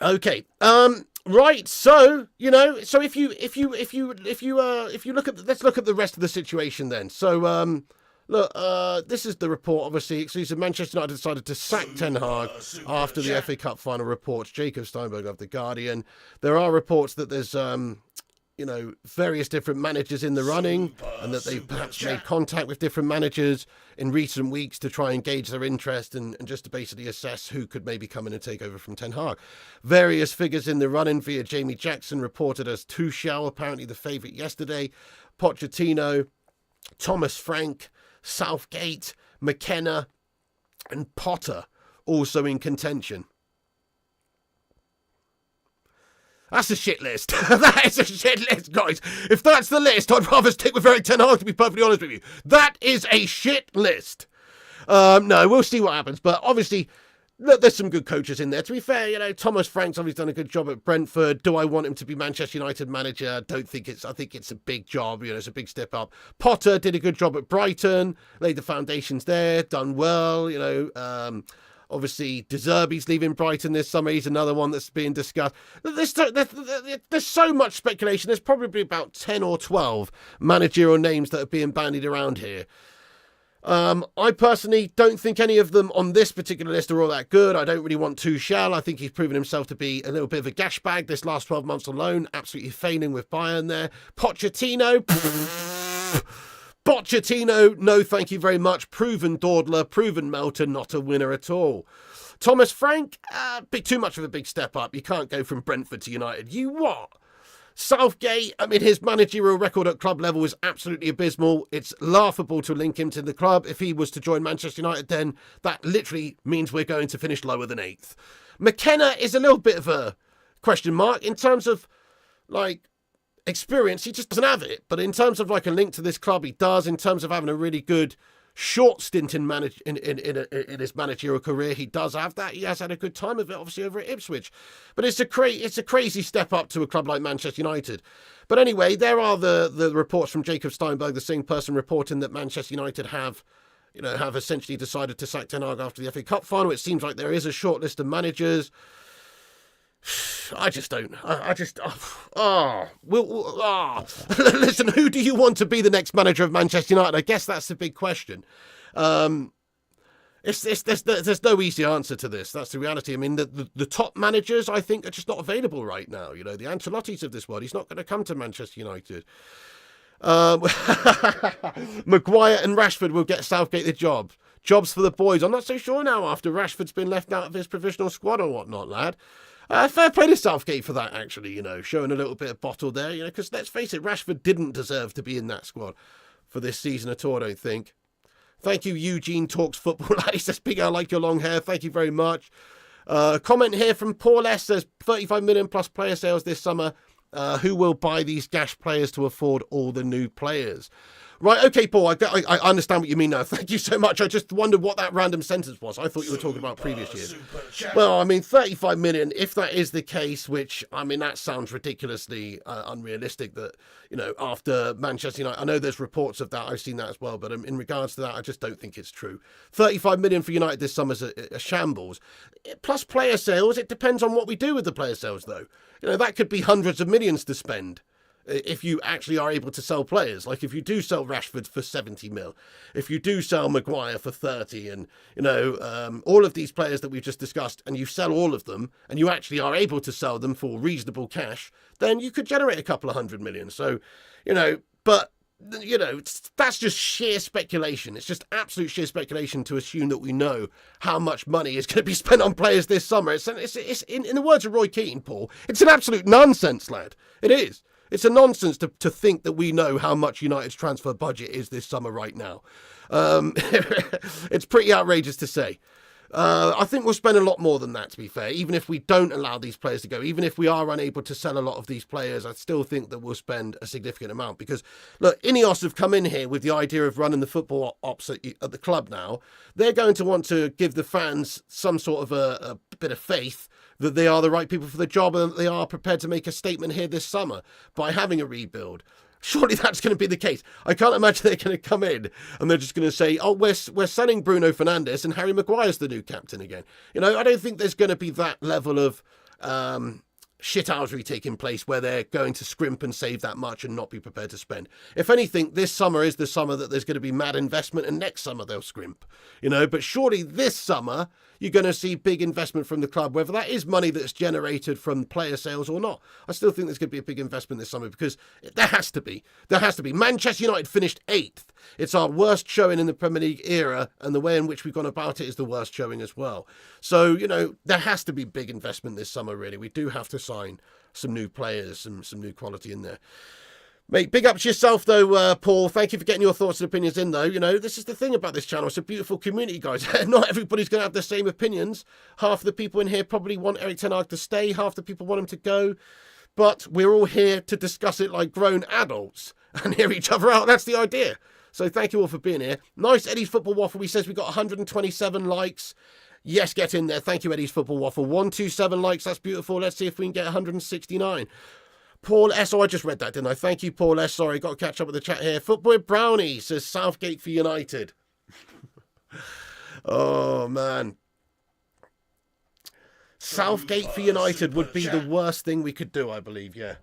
Okay. Right. So if you look at let's look at the rest of the situation then. So look, this is the report. Obviously, exclusive. Manchester United decided to sack Ten Hag after the FA Cup final reports. Jacob Steinberg of The Guardian. There are reports that there's various different managers in the running and that they've perhaps made contact with different managers in recent weeks to try and gauge their interest and just to basically assess who could maybe come in and take over from Ten Hag. Various figures in the running via Jamie Jackson reported as Tuchel, apparently the favourite yesterday. Pochettino, Thomas Frank, Southgate, McKenna, and Potter also in contention. That's a shit list. That is a shit list, guys. If that's the list, I'd rather stick with Erik Ten Hag, to be perfectly honest with you. That is a shit list. No, we'll see what happens. But obviously, look, there's some good coaches in there. To be fair, you know, Thomas Frank's obviously done a good job at Brentford. Do I want him to be Manchester United manager? I think it's a big job. You know, it's a big step up. Potter did a good job at Brighton, laid the foundations there, done well. You know, obviously, De Zerbi's leaving Brighton this summer. He's another one that's being discussed. There's so much speculation. There's probably about 10 or 12 managerial names that are being bandied around here. I personally don't think any of them on this particular list are all that good. I don't really want Tuchel. I think he's proven himself to be a little bit of a gash bag this last 12 months alone. Absolutely failing with Bayern there. Pochettino, no thank you very much. Proven dawdler, proven melter, not a winner at all. Thomas Frank, bit too much of a big step up. You can't go from Brentford to United. You what? Southgate, I mean, his managerial record at club level is absolutely abysmal. It's laughable to link him to the club. If he was to join Manchester United, then that literally means we're going to finish lower than 8th. McKenna is a little bit of a question mark in terms of, like, experience. He just doesn't have it. But in terms of, like, a link to this club, he does. In terms of having a really good short stint in his managerial career, he does have that. He has had a good time of it, obviously, over at Ipswich. But it's a crazy step up to a club like Manchester United. But anyway, there are the reports from Jacob Steinberg, the same person, reporting that Manchester United have essentially decided to sack Ten Hag after the FA Cup final. It seems like there is a short list of managers. I just don't. Listen, who do you want to be the next manager of Manchester United? I guess that's the big question. There's no easy answer to this. That's the reality. I mean, the top managers, I think, are just not available right now. You know, the Ancelottis of this world, he's not going to come to Manchester United. Maguire and Rashford will get Southgate the job. Jobs for the boys. I'm not so sure now after Rashford's been left out of his provisional squad or whatnot, lad. Fair play to Southgate for that, actually, you know, showing a little bit of bottle there, you know, because let's face it, Rashford didn't deserve to be in that squad for this season at all, I don't think. Thank you, Eugene Talks Football. He says, Big, I like your long hair. Thank you very much. Comment here from Paul S. says, 35 million plus player sales this summer. Who will buy these gash players to afford all the new players? Right, okay, Paul, I understand what you mean now. Thank you so much. I just wondered what that random sentence was. I thought you were talking about previous years. Well, I mean, 35 million, if that is the case, which, I mean, that sounds ridiculously unrealistic that, you know, after Manchester United, I know there's reports of that, I've seen that as well, but in regards to that, I just don't think it's true. 35 million for United this summer is a shambles. Plus player sales, it depends on what we do with the player sales, though. You know, that could be hundreds of millions to spend. If you actually are able to sell players, like if you do sell Rashford for 70 mil, if you do sell Maguire for 30, and, you know, all of these players that we've just discussed, and you sell all of them, and you actually are able to sell them for reasonable cash, then you could generate a couple of 100 million. So, you know, but, you know, that's just sheer speculation. It's just absolute sheer speculation to assume that we know how much money is going to be spent on players this summer. It's in the words of Roy Keane, Paul, it's an absolute nonsense, lad. It is. It's a nonsense to think that we know how much United's transfer budget is this summer right now. It's pretty outrageous to say. I think we'll spend a lot more than that, to be fair. Even if we don't allow these players to go, even if we are unable to sell a lot of these players, I still think that we'll spend a significant amount. Because, look, INEOS have come in here with the idea of running the football ops at the club now. They're going to want to give the fans some sort of a bit of faith that they are the right people for the job and that they are prepared to make a statement here this summer by having a rebuild. Surely that's going to be the case. I can't imagine they're going to come in and they're just going to say, oh, we're selling Bruno Fernandes and Harry Maguire's the new captain again. You know, I don't think there's going to be that level of shithousery taking place where they're going to scrimp and save that much and not be prepared to spend. If anything, this summer is the summer that there's going to be mad investment, and next summer they'll scrimp. You know, but surely this summer you're going to see big investment from the club, whether that is money that's generated from player sales or not. I still think there's going to be a big investment this summer because there has to be. There has to be. Manchester United finished 8th. It's our worst showing in the Premier League era, and the way in which we've gone about it is the worst showing as well. So, you know, there has to be big investment this summer, really. We do have to sign some new players and some new quality in there. Mate, big up to yourself, though, Paul. Thank you for getting your thoughts and opinions in, though. You know, this is the thing about this channel. It's a beautiful community, guys. Not everybody's going to have the same opinions. Half of the people in here probably want Erik Ten Hag to stay. Half the people want him to go. But we're all here to discuss it like grown adults and hear each other out. That's the idea. So thank you all for being here. Nice Eddie's Football Waffle. He says we got 127 likes. Yes, get in there. Thank you, Eddie's Football Waffle. 127 likes. That's beautiful. Let's see if we can get 169. Paul S. Oh, I just read that, didn't I? Thank you, Paul S. Sorry, got to catch up with the chat here. Footboy Brownie says Southgate for United. Oh, man. Southgate for United would be the worst thing we could do, I believe, yeah.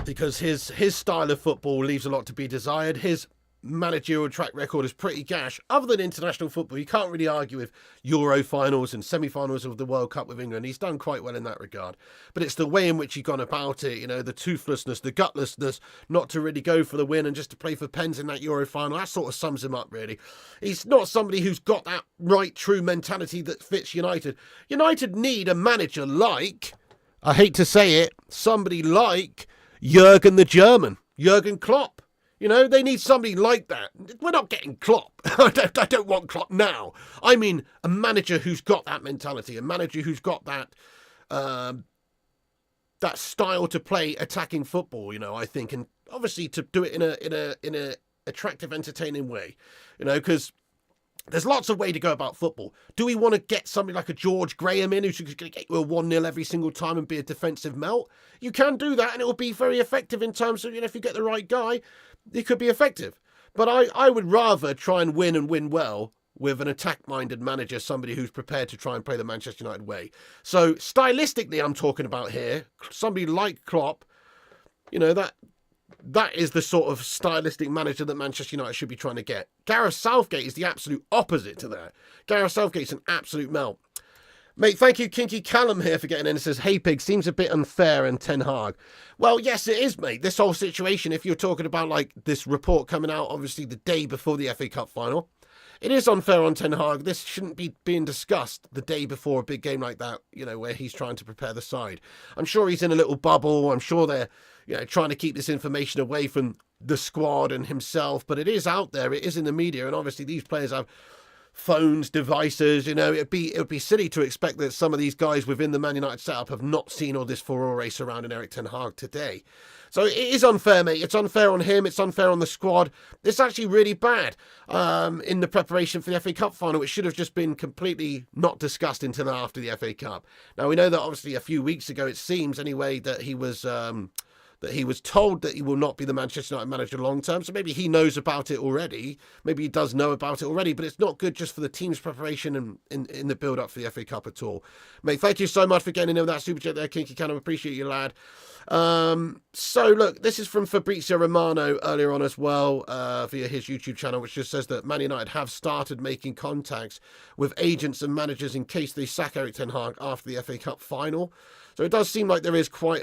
Because his style of football leaves a lot to be desired. His managerial track record is pretty gash. Other than international football, you can't really argue with Euro finals and semi-finals of the World Cup with England. He's done quite well in that regard. But it's the way in which he's gone about it, you know, the toothlessness, the gutlessness, not to really go for the win and just to play for pens in that Euro final. That sort of sums him up, really. He's not somebody who's got that right, true mentality that fits United. United need a manager like, I hate to say it, somebody like Jurgen the German, Jurgen Klopp. You know, they need somebody like that. We're not getting Klopp. I don't want Klopp now. I mean, a manager who's got that mentality, a manager who's got that that style to play attacking football. You know, I think, and obviously to do it in a attractive, entertaining way. You know, because there's lots of ways to go about football. Do we want to get somebody like a George Graham in who's going to get you a 1-0 every single time and be a defensive melt? You can do that, and it will be very effective in terms of, you know, if you get the right guy, it could be effective. But I would rather try and win well with an attack-minded manager, somebody who's prepared to try and play the Manchester United way. So stylistically, I'm talking about here, somebody like Klopp, you know, that is the sort of stylistic manager that Manchester United should be trying to get. Gareth Southgate is the absolute opposite to that. Gareth Southgate's an absolute melt. Mate, thank you, Kinky Callum here for getting in. It says, hey, Pig, seems a bit unfair and Ten Hag. Well, yes, it is, mate. This whole situation, if you're talking about, like, this report coming out, obviously, the day before the FA Cup final, it is unfair on Ten Hag. This shouldn't be being discussed the day before a big game like that, you know, where he's trying to prepare the side. I'm sure he's in a little bubble. I'm sure they're, you know, trying to keep this information away from the squad and himself, but it is out there. It is in the media, and obviously these players have phones, devices. You know, it would be silly to expect that some of these guys within the Man United setup have not seen all this furore surrounding Erik Ten Hag today. So it is unfair, mate. It's unfair on him. It's unfair on the squad. It's actually really bad in the preparation for the FA Cup final. It should have just been completely not discussed until after the FA Cup. Now, we know that obviously a few weeks ago, it seems anyway, that he was told that he will not be the Manchester United manager long term. So maybe he knows about it already. Maybe he does know about it already, but it's not good just for the team's preparation and in the build-up for the FA Cup at all. Mate, thank you so much for getting in with that super chat there, Kinky Cannon. Appreciate you, lad. So look, this is from Fabrizio Romano earlier on as well, via his YouTube channel, which just says that Man United have started making contacts with agents and managers in case they sack Erik Ten Hag after the FA Cup final. So it does seem like there is quite,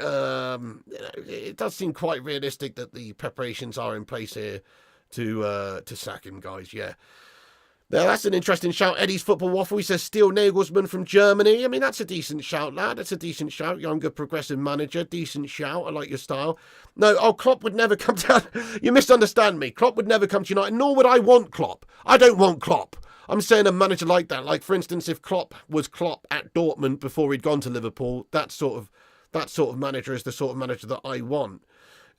it does seem quite realistic that the preparations are in place here to sack him, guys. Yeah. Now, that's an interesting shout. Eddie's Football Waffle, he says, Steel Nagelsmann from Germany. I mean, that's a decent shout, lad. That's a decent shout. Younger, progressive manager. Decent shout. I like your style. No, Klopp would never come down. You misunderstand me. Klopp would never come to United, nor would I want Klopp. I don't want Klopp. I'm saying a manager like that. Like, for instance, if Klopp was Klopp at Dortmund before he'd gone to Liverpool, that sort of manager is the sort of manager that I want.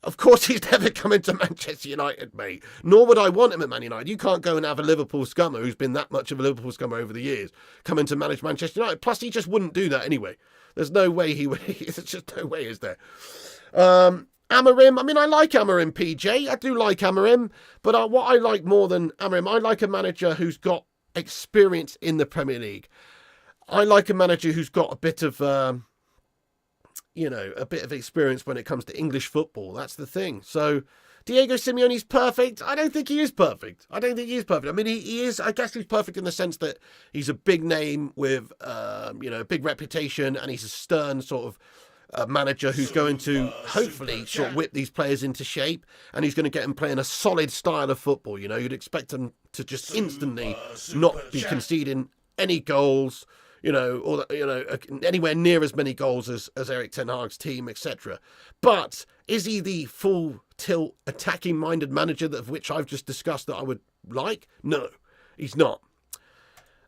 Of course, he's never come into Manchester United, mate. Nor would I want him at Man United. You can't go and have a Liverpool scummer who's been that much of a Liverpool scummer over the years come in to manage Manchester United. Plus, he just wouldn't do that anyway. There's no way he would. There's just no way, is there? Amorim, I mean, I like Amorim, PJ. I do like Amorim. But what I like more than Amorim, I like a manager who's got experience in the Premier League. I like a manager who's got a bit of... a bit of experience when it comes to English football. That's the thing. So, Diego Simeone's perfect. I don't think he is perfect. I mean, he is, I guess he's perfect in the sense that he's a big name with, a big reputation, and he's a stern sort of manager who's going to hopefully sort of whip these players into shape, and he's going to get them playing a solid style of football. You know, you'd expect them to just instantly not be conceding any goals, or anywhere near as many goals as Erik Ten Hag's team, etc. But Is he the full tilt attacking minded manager of which I've just discussed that I would like? No, he's not.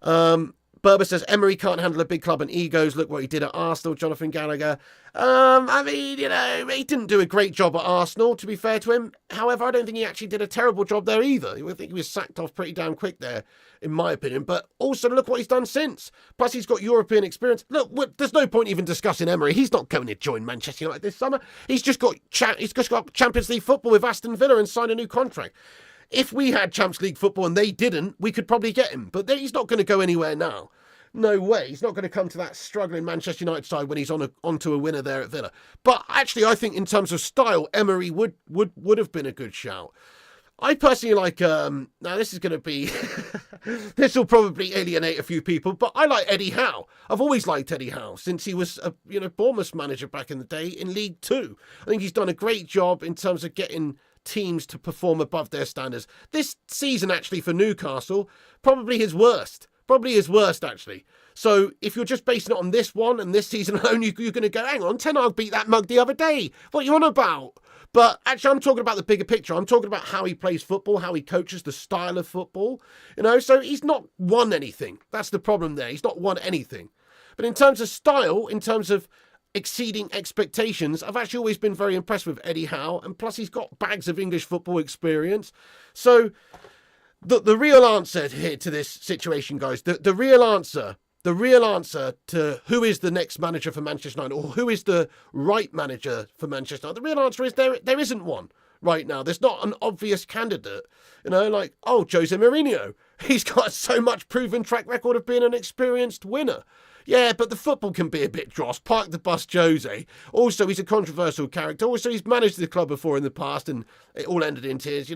Berber says, Emery can't handle a big club and egos. Look what he did at Arsenal, Jonathan Gallagher. I mean, you know, he didn't do a great job at Arsenal, to be fair to him. However, I don't think he actually did a terrible job there either. I think he was sacked off pretty damn quick there, in my opinion. But also, look what he's done since. Plus, he's got European experience. Look, there's no point even discussing Emery. He's not going to join Manchester United this summer. He's just got Champions League football with Aston Villa and signed a new contract. If we had Champions League football and they didn't, we could probably get him. But he's not going to go anywhere now. No way. He's not going to come to that struggling Manchester United side when he's onto a winner there at Villa. But actually, I think in terms of style, Emery would have been a good shout. I personally like, now this is going to be, this will probably alienate a few people, but I like Eddie Howe. I've always liked Eddie Howe since he was a Bournemouth manager back in the day in League Two. I think he's done a great job in terms of getting teams to perform above their standards. This season, actually, for Newcastle, probably his worst. Probably his worst, actually. So if you're just basing it on this one and this season alone, you're going to go, hang on, Ten Hag beat that mug the other day. What are you on about? But actually, I'm talking about the bigger picture. I'm talking about how he plays football, how he coaches, the style of football. So he's not won anything. That's the problem there. He's not won anything. But in terms of style, in terms of exceeding expectations, I've actually always been very impressed with Eddie Howe. And plus, he's got bags of English football experience. So the real answer here to this situation, guys, the real answer to who is the next manager for Manchester United, or who is the right manager for Manchester United, the real answer is there isn't one right now. There's not an obvious candidate, like, Jose Mourinho. He's got so much proven track record of being an experienced winner. Yeah, but the football can be a bit dross. Park the bus, Jose. Also, he's a controversial character. Also, he's managed the club before in the past and it all ended in tears.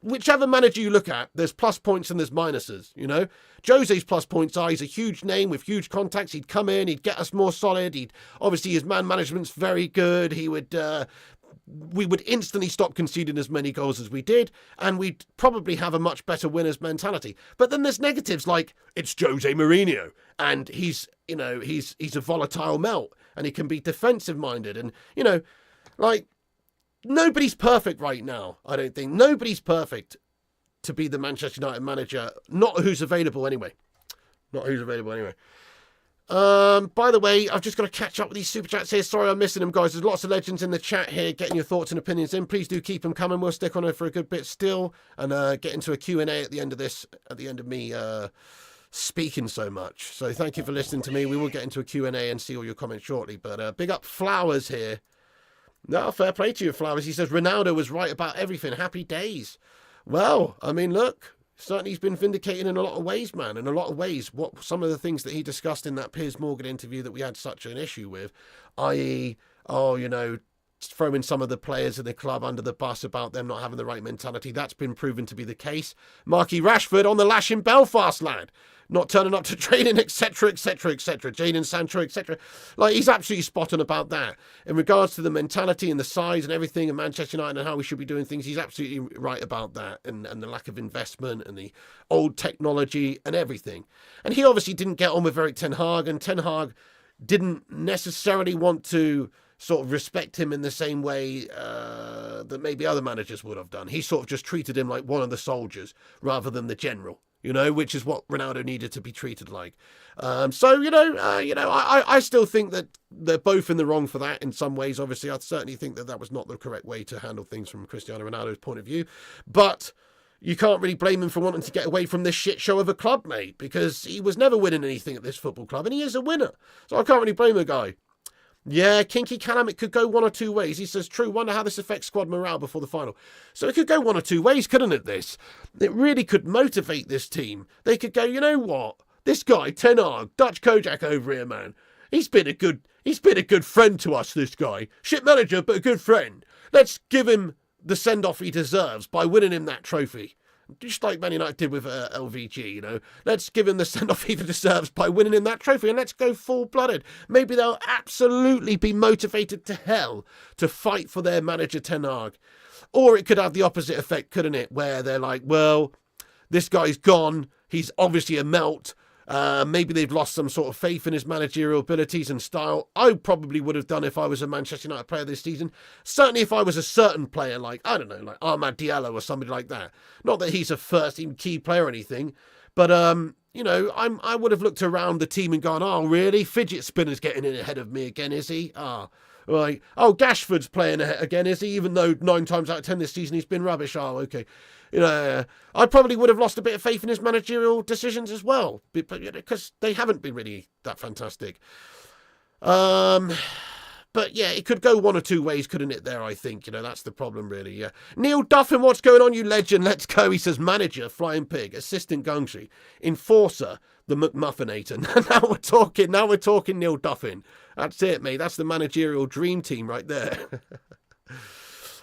Whichever manager you look at, there's plus points and there's minuses, Jose's plus points are he's a huge name with huge contacts. He'd come in, he'd get us more solid. Obviously, his man management's very good. We would instantly stop conceding as many goals as we did, and we'd probably have a much better winner's mentality. But then there's negatives like it's Jose Mourinho, and he's a volatile melt, and he can be defensive minded, and nobody's perfect right now. I don't think nobody's perfect to be the Manchester United manager. Not who's available anyway. By the way, I've just got to catch up with these super chats here. Sorry I'm missing them, guys. There's lots of legends in the chat here getting your thoughts and opinions in. Please do keep them coming. We'll stick on it for a good bit still and get into a Q&A at the end of this, at the end of me speaking so much. So thank you for listening to me. We will get into a Q&A and see all your comments shortly. But big up Flowers here. No, fair play to you, Flowers. He says Ronaldo was right about everything. Happy days. Well, I mean, look. Certainly he's been vindicated in a lot of ways, man. In a lot of ways, what some of the things that he discussed in that Piers Morgan interview that we had such an issue with, i.e., throwing some of the players in the club under the bus about them not having the right mentality. That's been proven to be the case. Marky Rashford on the lash in Belfast, lad. Not turning up to training, etc., etc., etc. Jadon Sancho, etc. He's absolutely spot on about that. In regards to the mentality and the size and everything in Manchester United and how we should be doing things, he's absolutely right about that. And the lack of investment and the old technology and everything. And he obviously didn't get on with Erik Ten Hag, and Ten Hag didn't necessarily want to sort of respect him in the same way that maybe other managers would have done. He sort of just treated him like one of the soldiers rather than the general, which is what Ronaldo needed to be treated like. I still think that they're both in the wrong for that in some ways. Obviously, I certainly think that was not the correct way to handle things from Cristiano Ronaldo's point of view. But you can't really blame him for wanting to get away from this shit show of a club, mate, because he was never winning anything at this football club, and he is a winner. So I can't really blame the guy. Yeah, Kinky Callum, it could go one or two ways. He says, true, wonder how this affects squad morale before the final. So it could go one or two ways, couldn't it, this? It really could motivate this team. They could go, you know what? This guy, Ten Hag, Dutch Kojak over here, man. He's been a good friend to us, this guy. Shit manager, but a good friend. Let's give him the send-off he deserves by winning him that trophy. Just like Man United did with LVG, Let's give him the send-off he deserves by winning him that trophy, and let's go full-blooded. Maybe they'll absolutely be motivated to hell to fight for their manager Ten Hag. Or it could have the opposite effect, couldn't it? Where they're like, well, this guy's gone. He's obviously a melt. Maybe they've lost some sort of faith in his managerial abilities and style. I probably would have done if I was a Manchester United player this season. Certainly if I was a certain player like, I don't know, like Ahmad Diallo or somebody like that. Not that he's a first-team key player or anything, but, you know, I would have looked around the team and gone, oh, really? Fidget Spinner's getting in ahead of me again, is he? Right. Oh, Gashford's playing again, is he? Even though 9 times out of 10 this season he's been rubbish. Oh, okay. You know, I probably would have lost a bit of faith in his managerial decisions as well, because they haven't been really that fantastic. But yeah, it could go one or two ways, couldn't it? There, I think. You know, that's the problem, really. Yeah. Neil Duffin, what's going on, you legend? Let's go. He says, manager, Flying Pig, assistant Gungshi, enforcer, the McMuffinator. Now we're talking, Neil Duffin. That's it, mate. That's the managerial dream team right there.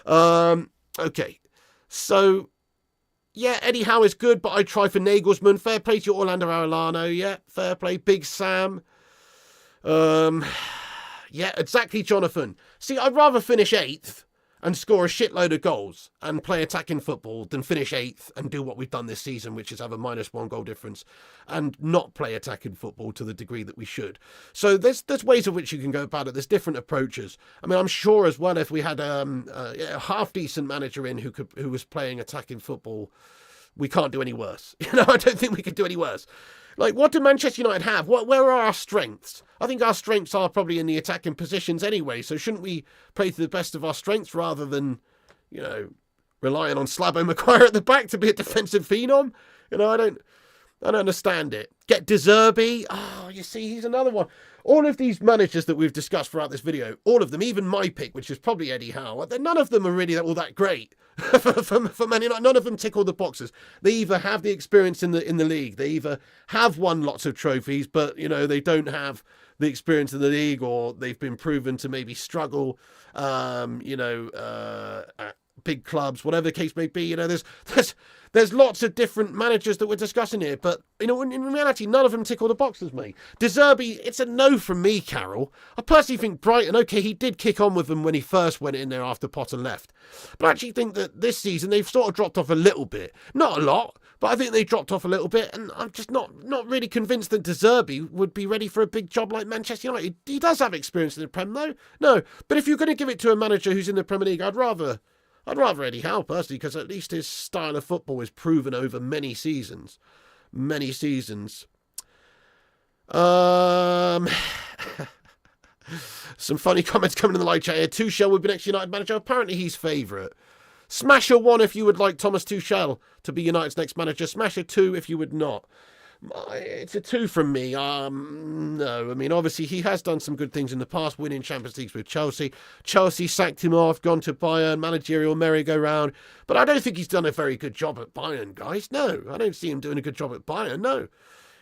Okay. So, yeah, Eddie Howe is good, but I'd try for Nagelsmann. Fair play to Orlando Arellano. Yeah, fair play. Big Sam. Yeah, exactly, Jonathan. See, I'd rather finish 8th and score a shitload of goals and play attacking football than finish 8th and do what we've done this season, which is have a -1 goal difference and not play attacking football to the degree that we should. So there's ways in which you can go about it. There's different approaches. I mean, I'm sure as well if we had a half-decent manager in who was playing attacking football, we can't do any worse. You know, I don't think we could do any worse. Like, what do Manchester United have? Where are our strengths? I think our strengths are probably in the attacking positions anyway, so shouldn't we play to the best of our strengths rather than, you know, relying on Slabo Maguire at the back to be a defensive phenom? You know, I don't understand it. Get De Zerbi. Oh, you see, he's another one. All of these managers that we've discussed throughout this video, all of them, even my pick, which is probably Eddie Howe, none of them are really all that great for Man United. None of them tick all the boxes. They either have the experience in the league, they either have won lots of trophies, but you know they don't have the experience in the league, or they've been proven to maybe struggle. At big clubs, whatever the case may be. You know, there's lots of different managers that we're discussing here, but you know, in reality, none of them tick all the boxes, mate. De Zerbi, it's a no from me, Carol. I personally think Brighton, okay, he did kick on with them when he first went in there after Potter left, but I actually think that this season they've sort of dropped off a little bit, not a lot, but I think they dropped off a little bit, and I'm just not really convinced that De Zerbi would be ready for a big job like Manchester United. He does have experience in the Prem, though. No, but if you're going to give it to a manager who's in the Premier League, I'd rather Eddie Howe, personally, because at least his style of football is proven over many seasons. Many seasons. Some funny comments coming in the live chat here. Tuchel would be next United manager. Apparently he's favourite. Smash a 1 if you would like Thomas Tuchel to be United's next manager. Smash a 2 if you would not. It's a 2 from me. No, I mean, obviously he has done some good things in the past, winning Champions Leagues with Chelsea. Chelsea sacked him off, gone to Bayern, managerial merry-go-round. But I don't think he's done a very good job at Bayern, guys. No, I don't see him doing a good job at Bayern, no.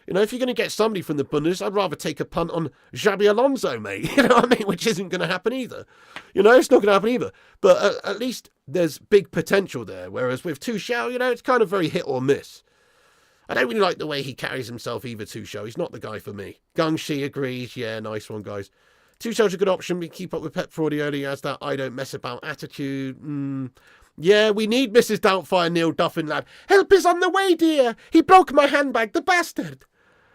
You know, if you're going to get somebody from the Bundes, I'd rather take a punt on Xabi Alonso, mate. You know what I mean? Which isn't going to happen either. You know, it's not going to happen either. But at least there's big potential there. Whereas with Tuchel, you know, it's kind of very hit or miss. I don't really like the way he carries himself either, Tuchel. He's not the guy for me. Gungshi agrees. Yeah, nice one, guys. Tuchel's a good option. We keep up with Pep Guardiola. He has that I don't mess about attitude. Yeah, we need Mrs. Doubtfire, Neil Duffin, lad. Help is on the way, dear. He broke my handbag, the bastard.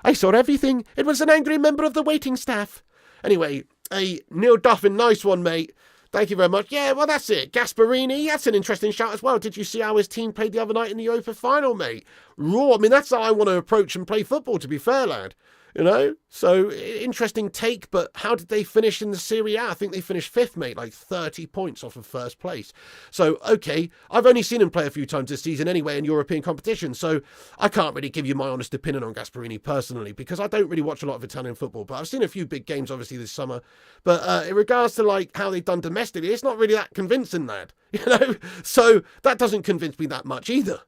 I saw everything. It was an angry member of the waiting staff. Anyway, hey, Neil Duffin, nice one, mate. Thank you very much. Yeah, well, that's it. Gasparini, that's an interesting shout as well. Did you see how his team played the other night in the Europa final, mate? Raw. I mean, that's how I want to approach and play football, to be fair, lad. You know? So, interesting take, but how did they finish in the Serie A? I think they finished 5th, mate, like 30 points off of first place. So, okay, I've only seen him play a few times this season anyway in European competition, so I can't really give you my honest opinion on Gasparini personally, because I don't really watch a lot of Italian football, but I've seen a few big games, obviously, this summer. But in regards to, like, how they've done domestically, it's not really that convincing, lad. You know? So, that doesn't convince me that much either.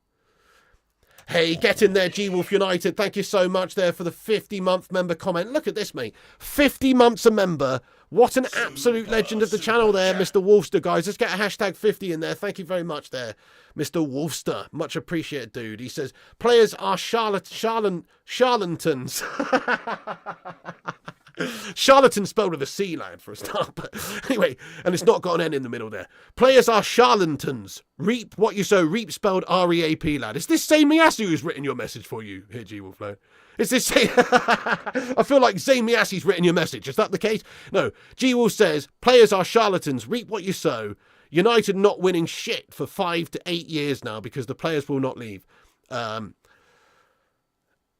Hey, get in there, G-Wolf United. Thank you so much there for the 50-month member comment. Look at this, mate. 50 months a member. What an absolute legend of the channel there, Mr. Wolfster, guys. Let's get a hashtag 50 in there. Thank you very much there, Mr. Wolfster. Much appreciated, dude. He says, players are charlatans. Charlatan spelled with a C, lad, for a start. But anyway, and it's not got an N in the middle there. Players are charlatans. Reap what you sow. Reap spelled R-E-A-P, lad. Is this Zayn Miyasu who's written your message for you here, G-Wolf, lad? Is this... I feel like Zayn Miyasu's written your message. Is that the case? No. G-Wolf says, players are charlatans. Reap what you sow. United not winning shit for 5 to 8 years now because the players will not leave.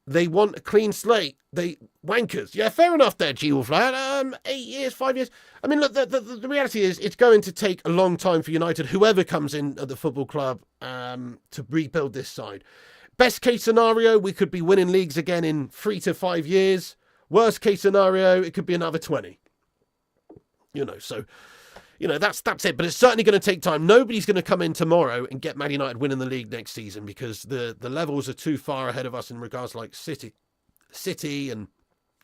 They want a clean slate. They wankers. Yeah, fair enough there, G-Wolf. 8 years, 5 years. I mean, look, the reality is it's going to take a long time for United, whoever comes in at the football club, to rebuild this side. Best case scenario, we could be winning leagues again in 3 to 5 years. Worst case scenario, it could be another 20. So... that's it. But it's certainly going to take time. Nobody's going to come in tomorrow and get Man United winning the league next season because the levels are too far ahead of us in regards to like City and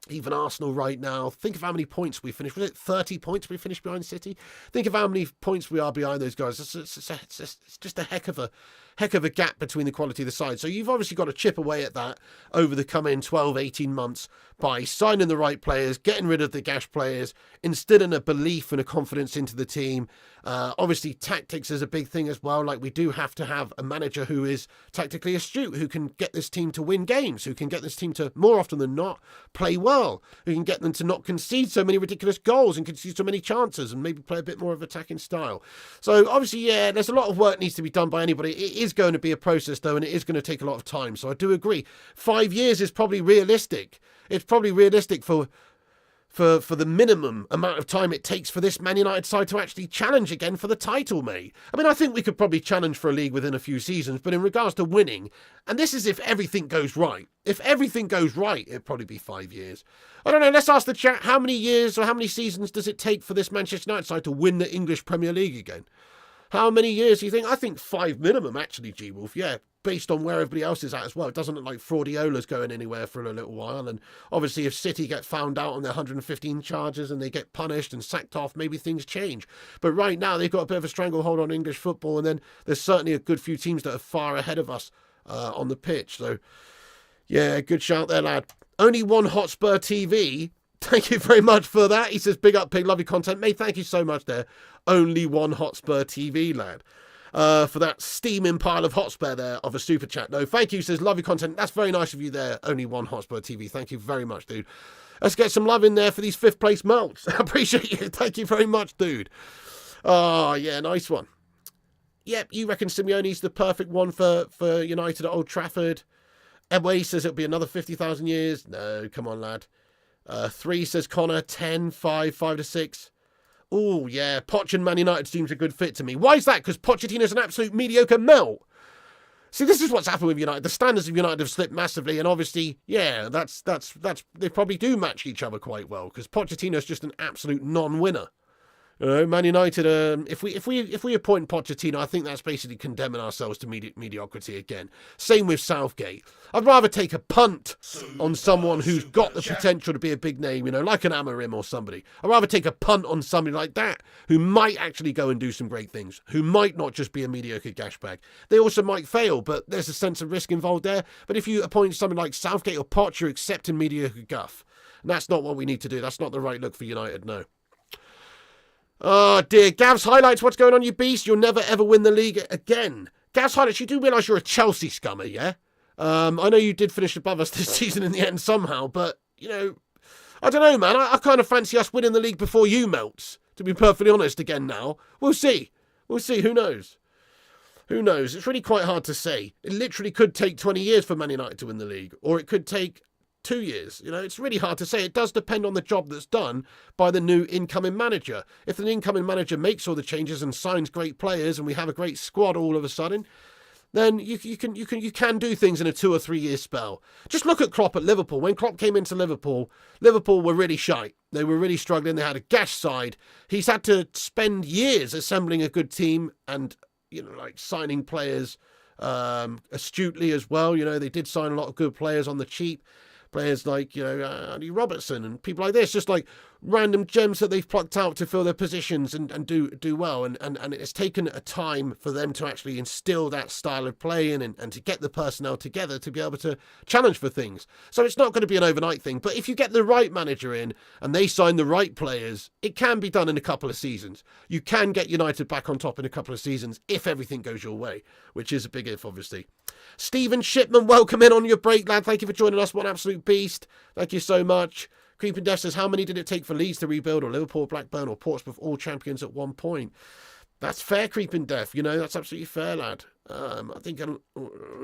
even Arsenal right now. Think of how many points we finished. Was it 30 points we finished behind City? Think of how many points we are behind those guys. It's just a heck of a gap between the quality of the side. So you've obviously got to chip away at that over the coming 12, 18 months by signing the right players, getting rid of the gash players, instilling a belief and a confidence into the team. Obviously, tactics is a big thing as well. Like, we do have to have a manager who is tactically astute, who can get this team to win games, who can get this team to, more often than not, play well, who can get them to not concede so many ridiculous goals and concede so many chances and maybe play a bit more of attacking style. So, obviously, yeah, there's a lot of work needs to be done by anybody. It is going to be a process, though, and it is going to take a lot of time. So I do agree. 5 years is probably realistic. It's probably realistic for the minimum amount of time it takes for this Man United side to actually challenge again for the title, mate. I mean, I think we could probably challenge for a league within a few seasons, but in regards to winning, and this is if everything goes right. If everything goes right, it'd probably be 5 years. I don't know, let's ask the chat, how many years or how many seasons does it take for this Manchester United side to win the English Premier League again? How many years do you think? I think 5 minimum, actually, G-Wolf. Yeah, based on where everybody else is at as well. It doesn't look like Fraudiola's going anywhere for a little while. And obviously, if City get found out on their 115 charges and they get punished and sacked off, maybe things change. But right now, they've got a bit of a stranglehold on English football. And then there's certainly a good few teams that are far ahead of us on the pitch. So, yeah, good shout there, lad. Only one Hotspur TV. Thank you very much for that. He says, big up, Pig, love your content. Mate, thank you so much there. Only one Hotspur TV, lad. For that steaming pile of Hotspur there of a super chat. No, thank you, says, love your content. That's very nice of you there. Only one Hotspur TV. Thank you very much, dude. Let's get some love in there for these 5th place melts. I appreciate you. Thank you very much, dude. Oh, yeah, nice one. Yep, you reckon Simeone's the perfect one for United at Old Trafford? Ebway says it'll be another 50,000 years. No, come on, lad. 3 says Connor. 10, 5, 5 to 6. Oh, yeah. Poch and Man United seems a good fit to me. Why is that? Because Pochettino's an absolute mediocre melt. See, this is what's happened with United. The standards of United have slipped massively, and obviously, yeah, that's they probably do match each other quite well, because Pochettino's just an absolute non-winner. Man United, if we appoint Pochettino, I think that's basically condemning ourselves to mediocrity again. Same with Southgate. I'd rather take a punt on someone who's got the potential to be a big name, like an Amorim or somebody. I'd rather take a punt on somebody like that who might actually go and do some great things, who might not just be a mediocre gashbag. They also might fail, but there's a sense of risk involved there. But if you appoint somebody like Southgate or Poch, you're accepting mediocre guff. And that's not what we need to do. That's not the right look for United, no. Oh dear, Gav's Highlights, what's going on, you beast? You'll never ever win the league again. Gav's Highlights, you do realise you're a Chelsea scummer, yeah? I know you did finish above us this season in the end somehow, but, I don't know, man. I kind of fancy us winning the league before you melts, to be perfectly honest again now. We'll see. Who knows? It's really quite hard to say. It literally could take 20 years for Man United to win the league, or it could take 2 years. It's really hard to say. It does depend on the job that's done by the new incoming manager. If an incoming manager makes all the changes and signs great players and we have a great squad all of a sudden, then you can do things in a 2 or 3 year spell. Just look at Klopp at Liverpool. When Klopp came into Liverpool were really shite. They were really struggling. They had a gash side. He's had to spend years assembling a good team and signing players astutely as well. They did sign a lot of good players on the cheap. Players like, Andy Robertson and people like this, just like random gems that they've plucked out to fill their positions and do well. And it's taken a time for them to actually instill that style of play in and to get the personnel together to be able to challenge for things. So it's not going to be an overnight thing. But if you get the right manager in and they sign the right players, it can be done in a couple of seasons. You can get United back on top in a couple of seasons if everything goes your way, which is a big if, obviously. Stephen Shipman, welcome in on your break, lad. Thank you for joining us. What an absolute beast. Thank you so much. Creeping Death says, how many did it take for Leeds to rebuild, or Liverpool, Blackburn, or Portsmouth, all champions at one point? That's fair, Creeping Death. That's absolutely fair, lad. I think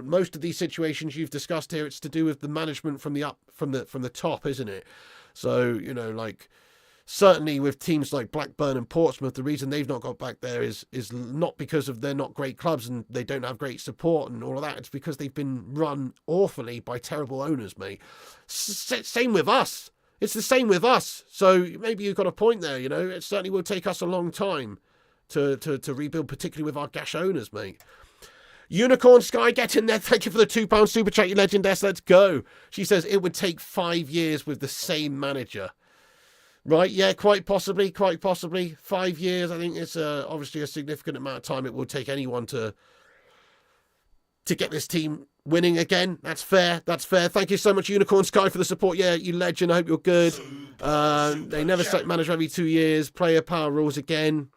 most of these situations you've discussed here, it's to do with the management from the top, isn't it? So, certainly with teams like Blackburn and Portsmouth, the reason they've not got back there is not because of they're not great clubs and they don't have great support and all of that. It's because they've been run awfully by terrible owners, mate. Same with us. It's the same with us. So maybe you've got a point there, It certainly will take us a long time to rebuild, particularly with our gash owners, mate. Unicorn Sky, get in there. Thank you for the £2 super chat, you legend. Let's go. She says it would take 5 years with the same manager. Right, yeah, quite possibly. 5 years, I think it's obviously a significant amount of time it will take anyone to get this team winning again. That's fair. Thank you so much, Unicorn Sky, for the support. Yeah, you legend. I hope you're good. They never sack manager every 2 years. Player power rules again.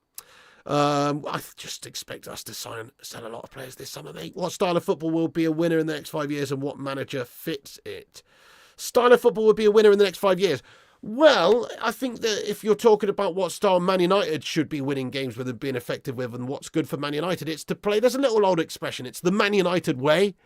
I just expect us to sell a lot of players this summer, mate. What style of football will be a winner in the next 5 years, and what manager fits it? Style of football will be a winner in the next 5 years. Well, I think that if you're talking about what style Man United should be winning games with and being effective with and what's good for Man United, it's to play. There's a little old expression. It's the Man United way.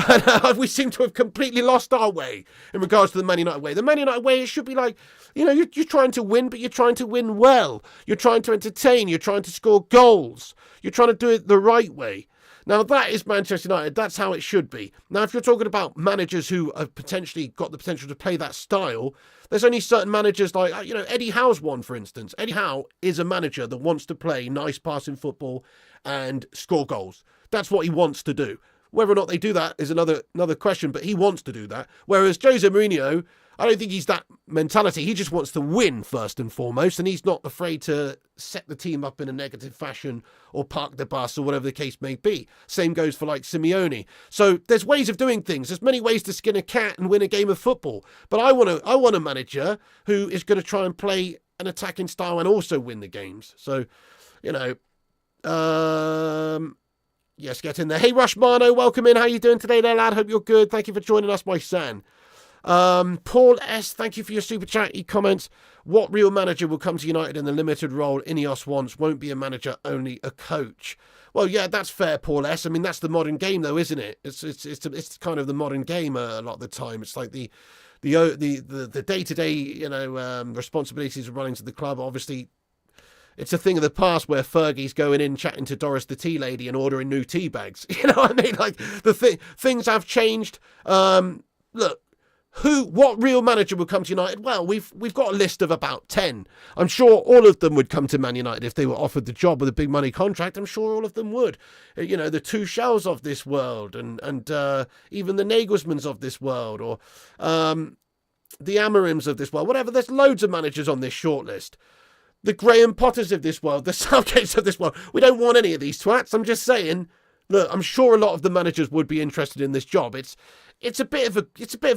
And we seem to have completely lost our way in regards to the Man United way. The Man United way, it should be like, you're trying to win, but you're trying to win well. You're trying to entertain. You're trying to score goals. You're trying to do it the right way. Now, that is Manchester United. That's how it should be. Now, if you're talking about managers who have potentially got the potential to play that style, there's only certain managers like, Eddie Howe's one, for instance. Eddie Howe is a manager that wants to play nice passing football and score goals. That's what he wants to do. Whether or not they do that is another question, but he wants to do that. Whereas Jose Mourinho, I don't think he's that mentality. He just wants to win first and foremost, and he's not afraid to set the team up in a negative fashion or park the bus or whatever the case may be. Same goes for like Simeone. So there's ways of doing things. There's many ways to skin a cat and win a game of football. But I want a manager who is going to try and play an attacking style and also win the games. So, yes, get in there. Hey, Rushmano, welcome in. How you doing today there, lad? Hope you're good. Thank you for joining us, my son. Paul S., thank you for your super chat. He comments, what real manager will come to United in the limited role INEOS wants? Won't be a manager, only a coach. Well, yeah, that's fair, Paul S. I mean, that's the modern game, though, isn't it? It's kind of the modern game a lot of the time. It's like the day-to-day, responsibilities of running to the club. Obviously, it's a thing of the past where Fergie's going in, chatting to Doris the tea lady and ordering new tea bags. You know what I mean? Like, things have changed. Look, what real manager would come to United? Well, we've got a list of about 10. I'm sure all of them would come to Man United if they were offered the job with a big money contract. I'm sure all of them would. The Tuchels of this world and even the Nagelsmanns of this world, or the Amorims of this world, whatever. There's loads of managers on this shortlist. The Graham Potters of this world, the Southgates of this world. We don't want any of these twats. I'm just saying, look, I'm sure a lot of the managers would be interested in this job. It's a bit of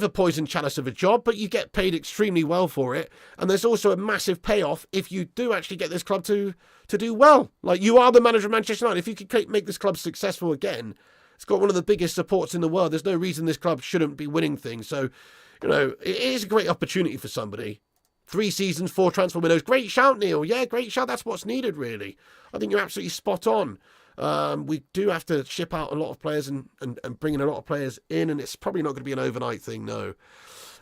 a poison chalice of a job, but you get paid extremely well for it. And there's also a massive payoff if you do actually get this club to do well. Like, you are the manager of Manchester United. If you could make this club successful again, it's got one of the biggest supports in the world. There's no reason this club shouldn't be winning things. So, it is a great opportunity for somebody. 3 seasons, 4 transfer windows. Great shout, Neil. Yeah, great shout. That's what's needed, really. I think you're absolutely spot on. We do have to ship out a lot of players and bring in a lot of players in, and it's probably not going to be an overnight thing, no.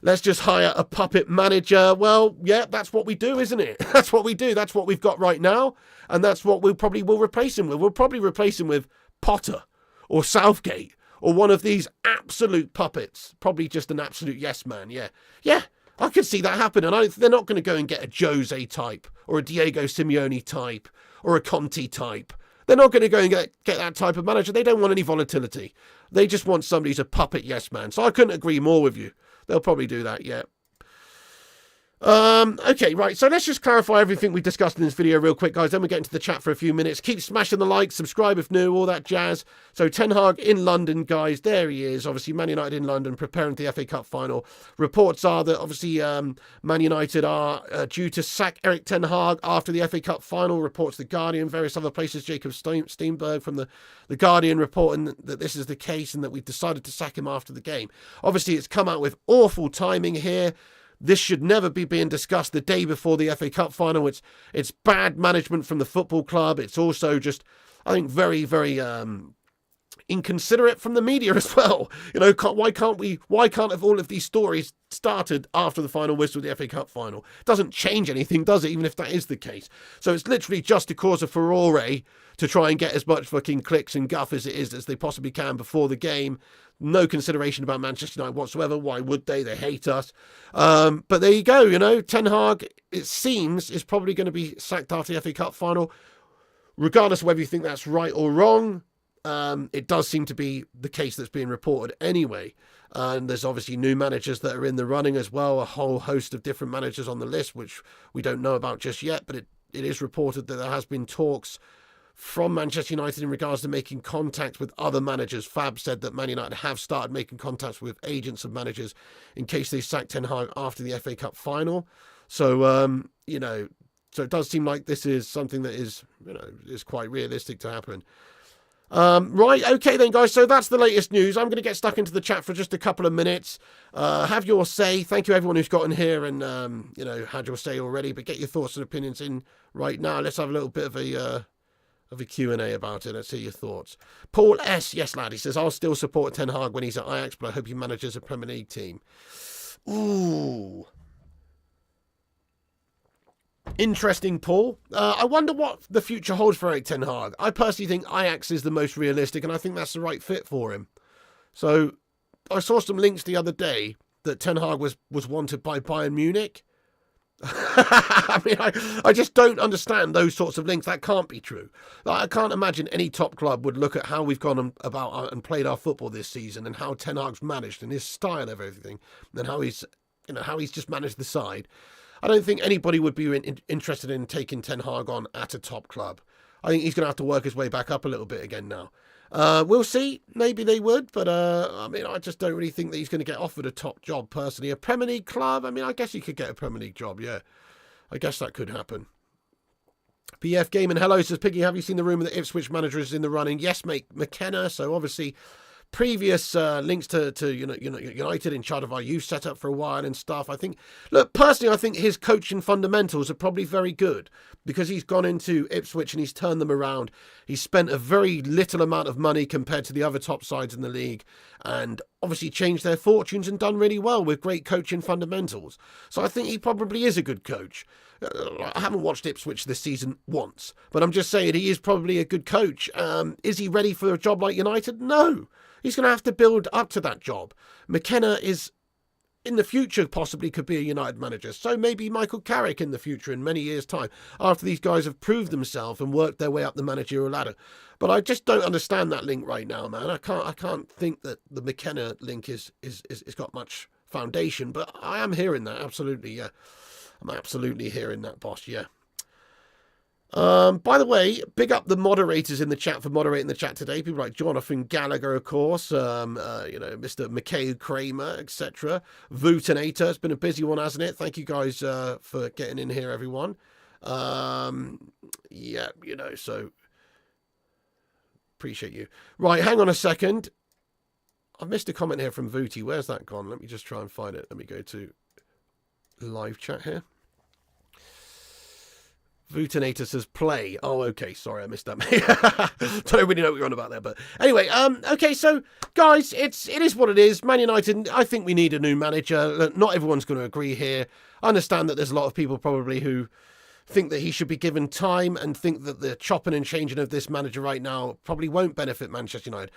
Let's just hire a puppet manager. Well, yeah, that's what we do, isn't it? That's what we do. That's what we've got right now, and that's what we probably will replace him with. We'll probably replace him with Potter or Southgate or one of these absolute puppets. Probably just an absolute yes man, yeah. Yeah. I could see that happen, and they're not going to go and get a Jose type or a Diego Simeone type or a Conte type. They're not going to go and get that type of manager. They don't want any volatility. They just want somebody who's a puppet yes man. So I couldn't agree more with you. They'll probably do that, yeah. Okay, right, so let's just clarify everything we discussed in this video real quick, guys. Then we get into the chat for a few minutes. Keep smashing the like, subscribe if new, all that jazz. So Ten Hag in London, guys. There he is. Obviously, Man United in London, preparing for the FA Cup final. Reports are that obviously Man United are due to sack Erik Ten Hag after the FA Cup final. Reports The Guardian, various other places. Jacob Steenberg from the Guardian reporting that this is the case and that we've decided to sack him after the game. Obviously, it's come out with awful timing here. This should never be being discussed the day before the FA Cup final. It's bad management from the football club. It's also just, I think, very, very inconsiderate from the media as well. You know, why can't have all of these stories started after the final whistle of the FA Cup final? It doesn't change anything, does it, even if that is the case? So it's literally just to cause a furore to try and get as much fucking clicks and guff as it is as they possibly can before the game. No consideration about Manchester United whatsoever. Why would they? They hate us. But there you go, you know. Ten Hag, it seems, is probably going to be sacked after the FA Cup final. Regardless of whether you think that's right or wrong, it does seem to be the case that's being reported anyway. And there's obviously new managers that are in the running as well. A whole host of different managers on the list, which we don't know about just yet. But it is reported that there has been talks from Manchester United in regards to making contact with other managers. Fab said that Man United have started making contacts with agents of managers in case they sack Ten Hag after the FA Cup final. So, you know, so it does seem like this is something that is, you know, is quite realistic to happen. Right, okay then, guys, so that's the latest news. I'm going to get stuck into the chat for just a couple of minutes. Have your say. Thank you everyone who's gotten here and, you know, had your say already, but get your thoughts and opinions in right now. Let's have a little bit of a Q&A about it. Let's hear your thoughts. Paul S. Yes, lad. He says, I'll still support Ten Hag when he's at Ajax, but I hope he manages a Premier League team. Ooh. Interesting, Paul. I wonder what the future holds for Erik Ten Hag. I personally think Ajax is the most realistic, and I think that's the right fit for him. So, I saw some links the other day that Ten Hag was wanted by Bayern Munich. I mean, I just don't understand those sorts of links. That can't be true. Like, I can't imagine any top club would look at how we've gone about and played our football this season and how Ten Hag's managed and his style of everything and how he's, you know, how he's just managed the side. I don't think anybody would be interested in taking Ten Hag on at a top club. I think he's going to have to work his way back up a little bit again now. We'll see. Maybe they would, but I mean, I just don't really think that he's going to get offered a top job personally. A Premier League club, I mean, I guess he could get a Premier League job, yeah. I guess that could happen. PF Gaming, hello, says Piggy, have you seen the rumour that Ipswich manager is in the running? Yes, mate, McKenna. So obviously previous links to United, in charge of our youth setup for a while and stuff. I think, look, personally, I think his coaching fundamentals are probably very good because he's gone into Ipswich and he's turned them around. He's spent a very little amount of money compared to the other top sides in the league and obviously changed their fortunes and done really well with great coaching fundamentals. So I think he probably is a good coach. I haven't watched Ipswich this season once, but I'm just saying he is probably a good coach. Is he ready for a job like United? No. He's going to have to build up to that job. McKenna is, in the future, possibly could be a United manager. So maybe Michael Carrick in the future, in many years' time, after these guys have proved themselves and worked their way up the managerial ladder. But I just don't understand that link right now, man. I can't think that the McKenna link is got much foundation. But I am hearing that, absolutely, yeah. I'm absolutely hearing that, boss, yeah. By the way, big up the moderators in the chat for moderating the chat today. People like Jonathan Gallagher, of course, Mr. McKay Kramer, etc. Vootinator. It's been a busy one, hasn't it? Thank you guys for getting in here, everyone. Yeah, you know, so appreciate you. Right, hang on a second. I've missed a comment here from Vooty. Where's that gone? Let me just try and find it. Let me go to live chat here. Vootinator says play. Oh, okay. Sorry, I missed that. Don't really know what you're on about there, but anyway, okay, so guys, it is what it is. Man United, I think we need a new manager. Not everyone's going to agree here. I understand that there's a lot of people probably who think that he should be given time and think that the chopping and changing of this manager right now probably won't benefit Manchester United.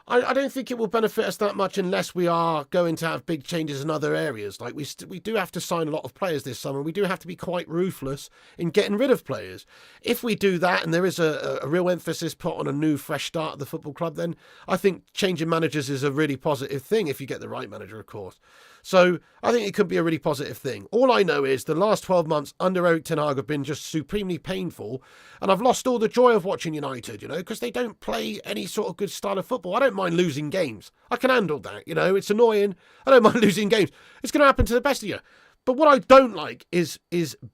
I don't think it will benefit us that much unless we are going to have big changes in other areas. Like we do have to sign a lot of players this summer. We do have to be quite ruthless in getting rid of players. If we do that and there is a real emphasis put on a new, fresh start at the football club, then I think changing managers is a really positive thing if you get the right manager, of course. So I think it could be a really positive thing. All I know is the last 12 months under Erik Ten Hag have been just supremely painful, and I've lost all the joy of watching United, because they don't play any sort of good style of football. I don't mind losing games. I can handle that, it's annoying. I don't mind losing games. It's going to happen to the best of you. But what I don't like is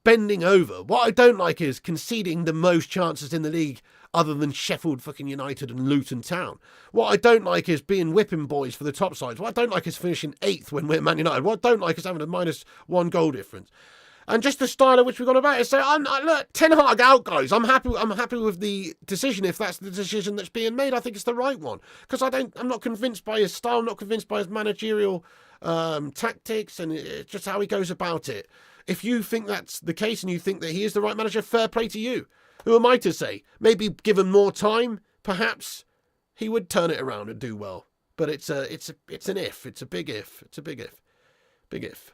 bending over. What I don't like is conceding the most chances in the league other than Sheffield fucking United and Luton Town. What I don't like is being whipping boys for the top sides. What I don't like is finishing 8th when we're Man United. What I don't like is having a -1 goal difference. And just the style at which we've gone about it. So look, Ten Hag out, guys. I'm happy with the decision if that's the decision that's being made. I think it's the right one. Because I'm not convinced by his style, I'm not convinced by his managerial tactics, and it's just how he goes about it. If you think that's the case and you think that he is the right manager, fair play to you. Who am I to say? Maybe given more time, perhaps he would turn it around and do well. But it's an if. It's a big if. It's a big if. Big if.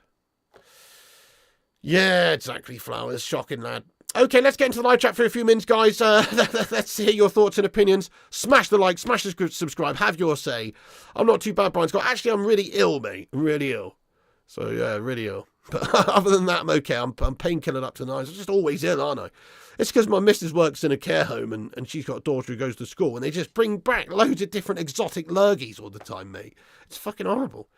Yeah, exactly, Flowers. Shocking, lad. Okay, let's get into the live chat for a few minutes, guys. Let's hear your thoughts and opinions. Smash the like, smash the subscribe, have your say. I'm not too bad, Brian Scott. Actually, I'm really ill, mate. Really ill. So, yeah, really ill. But other than that, I'm okay. I'm painkillered up to the nines. I'm just always ill, aren't I? It's because my missus works in a care home and she's got a daughter who goes to school, and they just bring back loads of different exotic lurgies all the time, mate. It's fucking horrible.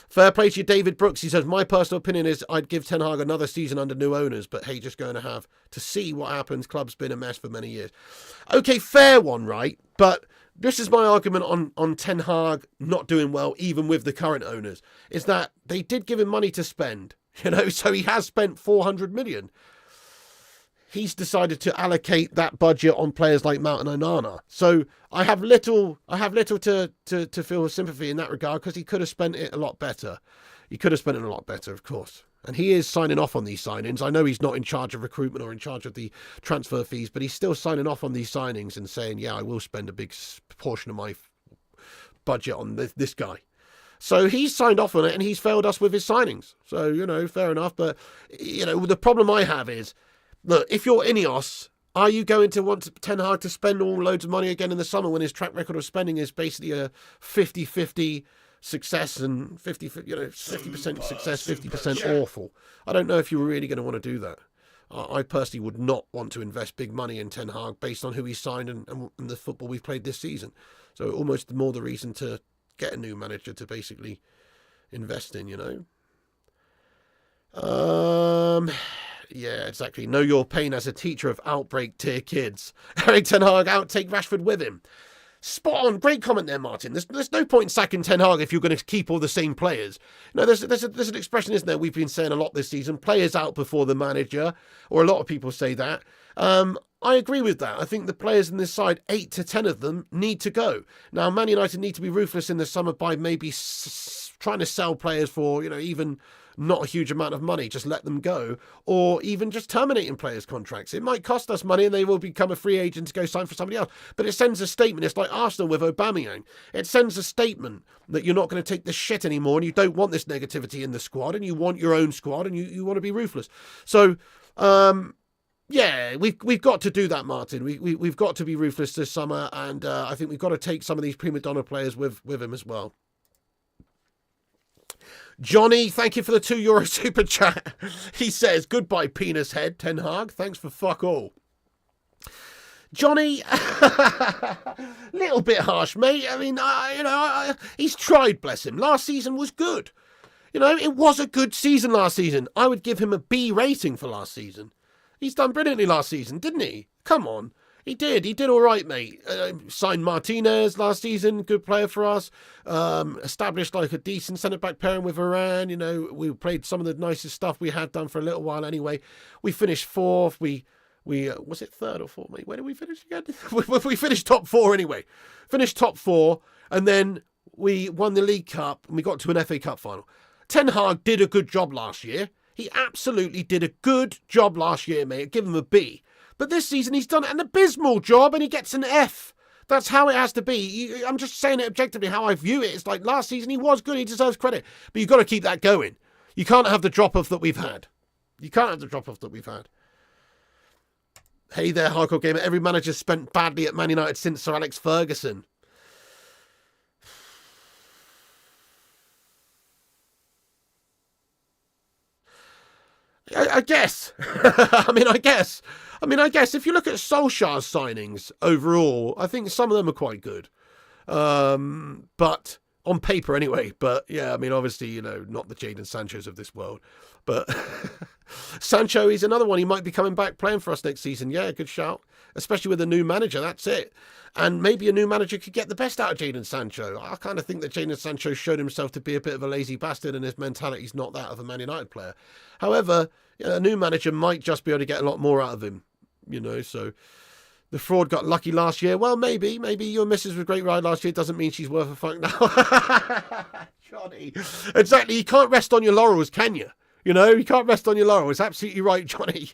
Fair play to you, David Brooks. He says, my personal opinion is I'd give Ten Hag another season under new owners, but hey, just going to have to see what happens. Club's been a mess for many years. Okay, fair one, right? But this is my argument on Ten Hag not doing well, even with the current owners, is that they did give him money to spend, so he has spent 400 million. He's decided to allocate that budget on players like Mount and Onana. So I have little to feel sympathy in that regard, because he could have spent it a lot better. He could have spent it a lot better, of course. And he is signing off on these signings. I know he's not in charge of recruitment or in charge of the transfer fees, but he's still signing off on these signings and saying, yeah, I will spend a big portion of my budget on this guy. So he's signed off on it, and he's failed us with his signings. So, fair enough. But, the problem I have is, look, if you're INEOS, are you going to want Ten Hag to spend all loads of money again in the summer when his track record of spending is basically a 50-50 success and 50% success, 50% awful? I don't know if you were really going to want to do that. I personally would not want to invest big money in Ten Hag based on who he signed and the football we've played this season. So almost more the reason to get a new manager to basically invest in, Yeah, exactly. Know your pain as a teacher of outbreak tier kids. Erik Ten Hag out, take Rashford with him. Spot on. Great comment there, Martin. There's no point in sacking Ten Hag if you're going to keep all the same players. There's an expression, isn't there, we've been saying a lot this season. Players out before the manager, or a lot of people say that. I agree with that. I think the players in this side, 8 to 10 of them, need to go. Now, Man United need to be ruthless in the summer by maybe trying to sell players for, even not a huge amount of money, just let them go, or even just terminating players' contracts. It might cost us money and they will become a free agent to go sign for somebody else, but it sends a statement. It's like Arsenal with Aubameyang. It sends a statement that you're not going to take this shit anymore, and you don't want this negativity in the squad, and you want your own squad, and you want to be ruthless. So, yeah, we've got to do that, Martin. We've got to be ruthless this summer, and I think we've got to take some of these prima donna players with him as well. Johnny, thank you for the €2 super chat. He says, goodbye, penis head, Ten Hag. Thanks for fuck all. Johnny, little bit harsh, mate. I mean, he's tried, bless him. Last season was good. It was a good season last season. I would give him a B rating for last season. He's done brilliantly last season, didn't he? Come on. He did all right, mate. Signed Martinez last season, good player for us. Established like a decent centre-back pairing with Varane. We played some of the nicest stuff we had done for a little while anyway. We finished 4th. We was it 3rd or 4th, mate? Where did we finish again? We finished top 4 anyway. Finished top 4, and then we won the League Cup, and we got to an FA Cup final. Ten Hag did a good job last year. He absolutely did a good job last year, mate. Give him a B. But this season he's done an abysmal job and he gets an F. That's how it has to be. I'm just saying it objectively how I view it. It's like last season he was good. He deserves credit. But you've got to keep that going. You can't have the drop-off that we've had. Hey there, Hardcore Gamer. Every manager's spent badly at Man United since Sir Alex Ferguson. I guess. I guess if you look at Solskjaer's signings overall, I think some of them are quite good. But on paper anyway. But yeah, obviously, not the Jadon Sanchos of this world. But Sancho, he's another one. He might be coming back playing for us next season. Yeah, good shout. Especially with a new manager, that's it. And maybe a new manager could get the best out of Jadon Sancho. I kind of think that Jadon Sancho showed himself to be a bit of a lazy bastard and his mentality's not that of a Man United player. However, a new manager might just be able to get a lot more out of him, so the fraud got lucky last year. Well, maybe your missus was a great ride last year. Doesn't mean she's worth a fuck now. Johnny. Exactly. You can't rest on your laurels, can you? You can't rest on your laurels. Absolutely right, Johnny.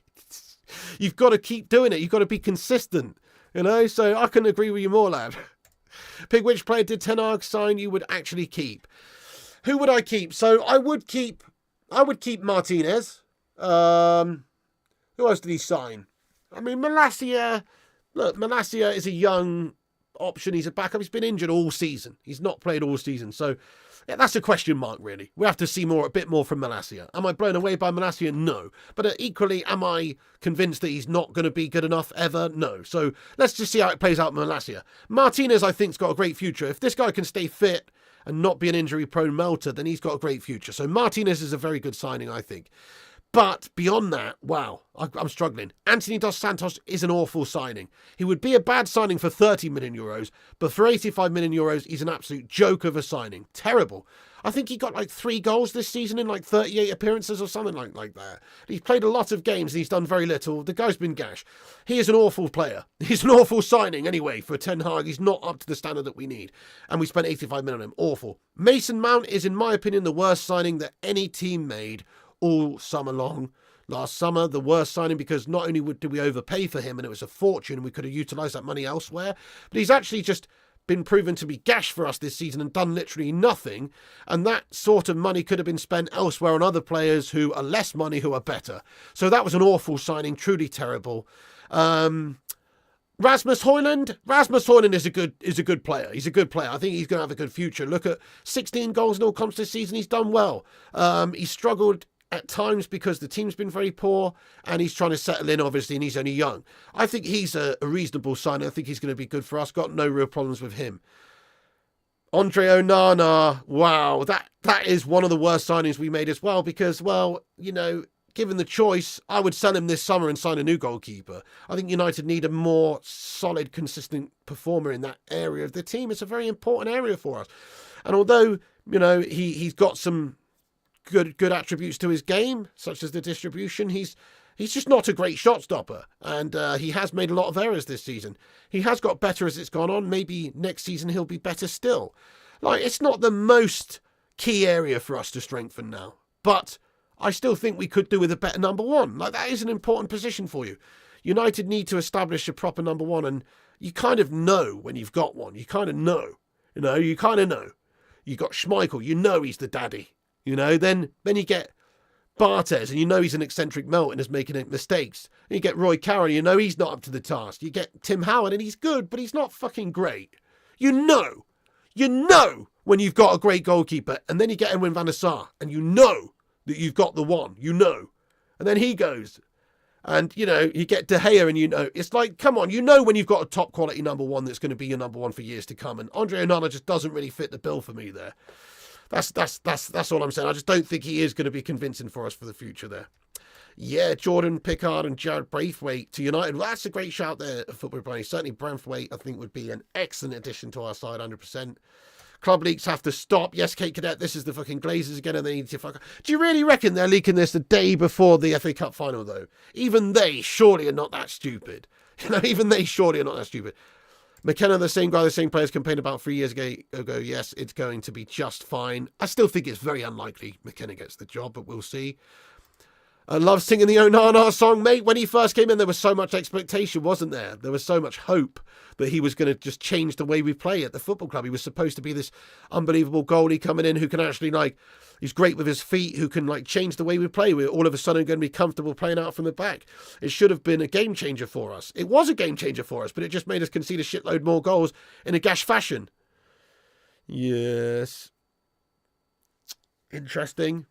You've got to keep doing it. You've got to be consistent, so I couldn't agree with you more, lad. Pig, which player did Ten Hag sign you would actually keep? Who would I keep? So I would keep Martinez. Who else did he sign? Malacia. Look, Malacia is a young option. He's a backup. He's been injured all season. He's not played all season. So yeah, that's a question mark, really. We have to see a bit more from Malacia. Am I blown away by Malacia? No. But equally, am I convinced that he's not going to be good enough ever? No. So let's just see how it plays out with Malacia. Martinez, I think, has got a great future. If this guy can stay fit and not be an injury-prone melter, then he's got a great future. So Martinez is a very good signing, I think. But beyond that, wow, I'm struggling. Anthony Dos Santos is an awful signing. He would be a bad signing for 30 million euros, but for 85 million euros, he's an absolute joke of a signing. Terrible. I think he got 3 goals this season in 38 appearances or something like that. He's played a lot of games and he's done very little. The guy's been gash. He is an awful player. He's an awful signing anyway for Ten Hag. He's not up to the standard that we need. And we spent 85 million on him. Awful. Mason Mount is, in my opinion, the worst signing that any team made all summer long. Last summer, the worst signing, because not only did we overpay for him and it was a fortune and we could have utilised that money elsewhere, but he's actually just been proven to be gash for us this season and done literally nothing. And that sort of money could have been spent elsewhere on other players who are less money, who are better. So that was an awful signing, truly terrible. Rasmus Højlund is a good player. He's a good player. I think he's going to have a good future. Look at 16 goals in all comps this season. He's done well. He struggled at times because the team's been very poor and he's trying to settle in, obviously, and he's only young. I think he's a reasonable sign. I think he's going to be good for us. Got no real problems with him. Andre Onana, wow, that is one of the worst signings we made as well because, given the choice, I would sell him this summer and sign a new goalkeeper. I think United need a more solid, consistent performer in that area of the team. It's a very important area for us. And although, he's got some good attributes to his game, such as the distribution, he's just not a great shot stopper. And he has made a lot of errors this season. He has got better as it's gone on. Maybe next season he'll be better still. It's not the most key area for us to strengthen now. But I still think we could do with a better number one. That is an important position for you. United need to establish a proper number one, and you kind of know when you've got one. You kind of know. You kind of know. You got Schmeichel, he's the daddy. Then you get Bartes, and he's an eccentric melt and is making mistakes. And you get Roy Carroll, he's not up to the task. You get Tim Howard, and he's good, but he's not fucking great. You know when you've got a great goalkeeper, and then you get Edwin van der Sar, and that you've got the one, and then he goes, and you get De Gea, and it's like, come on, when you've got a top quality number one that's going to be your number one for years to come, and Andre Onana just doesn't really fit the bill for me there. That's all I'm saying. I just don't think he is going to be convincing for us for the future there. Yeah, Jordan Pickard and Jared Braithwaite to United. Well, that's a great shout there, Football Brownie. Certainly Braithwaite, I think, would be an excellent addition to our side, 100%. Club leaks have to stop. Yes, Kate Cadet, this is the fucking Glazers again, and they need to fuck. Do you really reckon they're leaking this the day before the FA Cup final, though? Even they surely are not that stupid. Even they surely are not that stupid. McKenna, the same guy, the same players campaigned about 3 years ago. Yes, it's going to be just fine. I still think it's very unlikely McKenna gets the job, but we'll see. I love singing the Onana song, mate. When he first came in, there was so much expectation, wasn't there? There was so much hope that he was going to just change the way we play at the football club. He was supposed to be this unbelievable goalie coming in who can actually, he's great with his feet, who can, change the way we play. We're all of a sudden going to be comfortable playing out from the back. It should have been a game changer for us. It was a game changer for us, but it just made us concede a shitload more goals in a gash fashion. Yes. Interesting.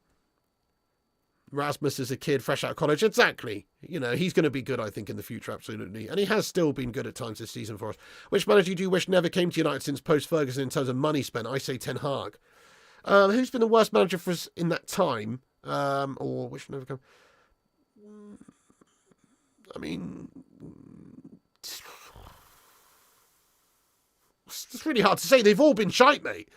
Rasmus is a kid fresh out of college. Exactly. You know, he's going to be good, I think, in the future, absolutely. And he has still been good at times this season for us. Which manager do you wish never came to United since post-Ferguson in terms of money spent? I say Ten Hag. Who's been the worst manager for us in that time? Or which never come? I mean, it's really hard to say. They've all been shite, mate.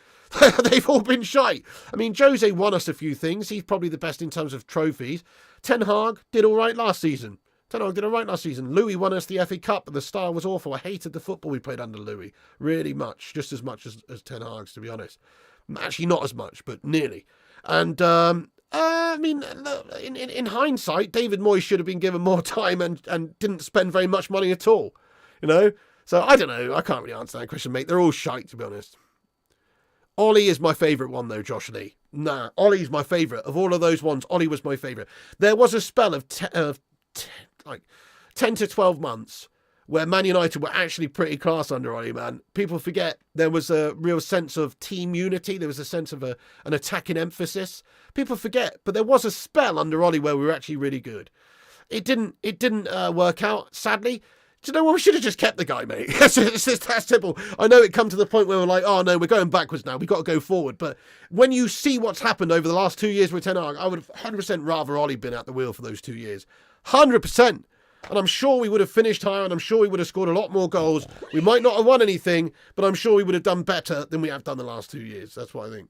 They've all been shite. I mean, Jose won us a few things. He's probably the best in terms of trophies. Ten Hag did all right last season. Louis won us the FA Cup, but the style was awful. I hated the football we played under Louis. Really much. Just as much as Ten Hag's, to be honest. Actually, not as much, but nearly. And, I mean, in hindsight, David Moyes should have been given more time and didn't spend very much money at all. You know? So, I don't know. I can't really answer that question, mate. They're all shite, to be honest. Ollie is my favourite one, though, Josh Lee. Nah, Ollie's my favourite. Of all of those ones, Ollie was my favourite. There was a spell of 10 to 12 months where Man United were actually pretty class under Ollie, man. People forget there was a real sense of team unity. There was a sense of an attacking emphasis. People forget, but there was a spell under Ollie where we were actually really good. It didn't work out, sadly. Do you know what? We should have just kept the guy, mate. It's that simple. I know it come to the point where we're like, oh no, we're going backwards now. We've got to go forward. But when you see what's happened over the last 2 years with Ten Hag, I would have 100% rather Ollie been at the wheel for those 2 years. 100%. And I'm sure we would have finished higher, and I'm sure we would have scored a lot more goals. We might not have won anything, but I'm sure we would have done better than we have done the last 2 years. That's what I think.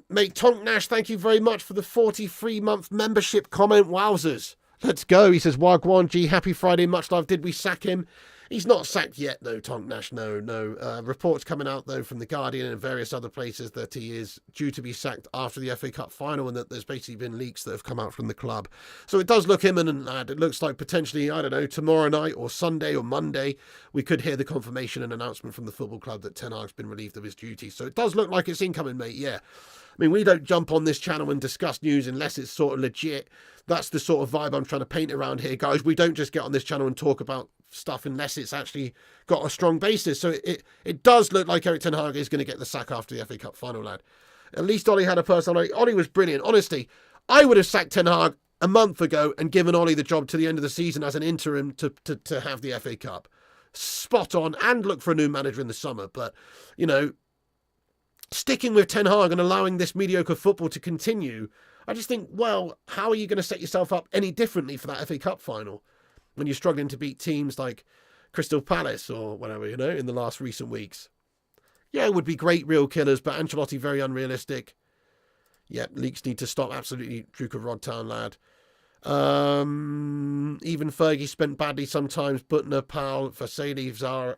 Mate, Tonk Nash, thank you very much for the 43-month membership comment. Wowzers. Let's go. He says, Wagwan G, happy Friday, much love. Did we sack him? He's not sacked yet, though, Tonk Nash. No. Reports coming out, though, from The Guardian and various other places that he is due to be sacked after the FA Cup final, and that there's basically been leaks that have come out from the club. So it does look imminent, lad. It looks like potentially, I don't know, tomorrow night or Sunday or Monday, we could hear the confirmation and announcement from the football club that Ten Hag's been relieved of his duties. So it does look like it's incoming, mate, yeah. I mean, we don't jump on this channel and discuss news unless it's sort of legit. That's the sort of vibe I'm trying to paint around here, guys. We don't just get on this channel and talk about stuff unless it's actually got a strong basis. So it does look like Erik Ten Hag is going to get the sack after the FA Cup final, lad. At least Ollie had a personality. Ollie was brilliant. Honestly, I would have sacked Ten Hag a month ago and given Ollie the job to the end of the season as an interim to have the FA Cup. Spot on, and look for a new manager in the summer. But, you know, sticking with Ten Hag and allowing this mediocre football to continue, I just think, well, how are you going to set yourself up any differently for that FA Cup final when you're struggling to beat teams like Crystal Palace or whatever, you know, in the last recent weeks? Yeah, it would be great real killers, but Ancelotti very unrealistic. Yeah, leaks need to stop. Absolutely, Duke of Rodtown, lad. Even Fergie spent badly sometimes. Butner, Powell, Vasily, Zaha,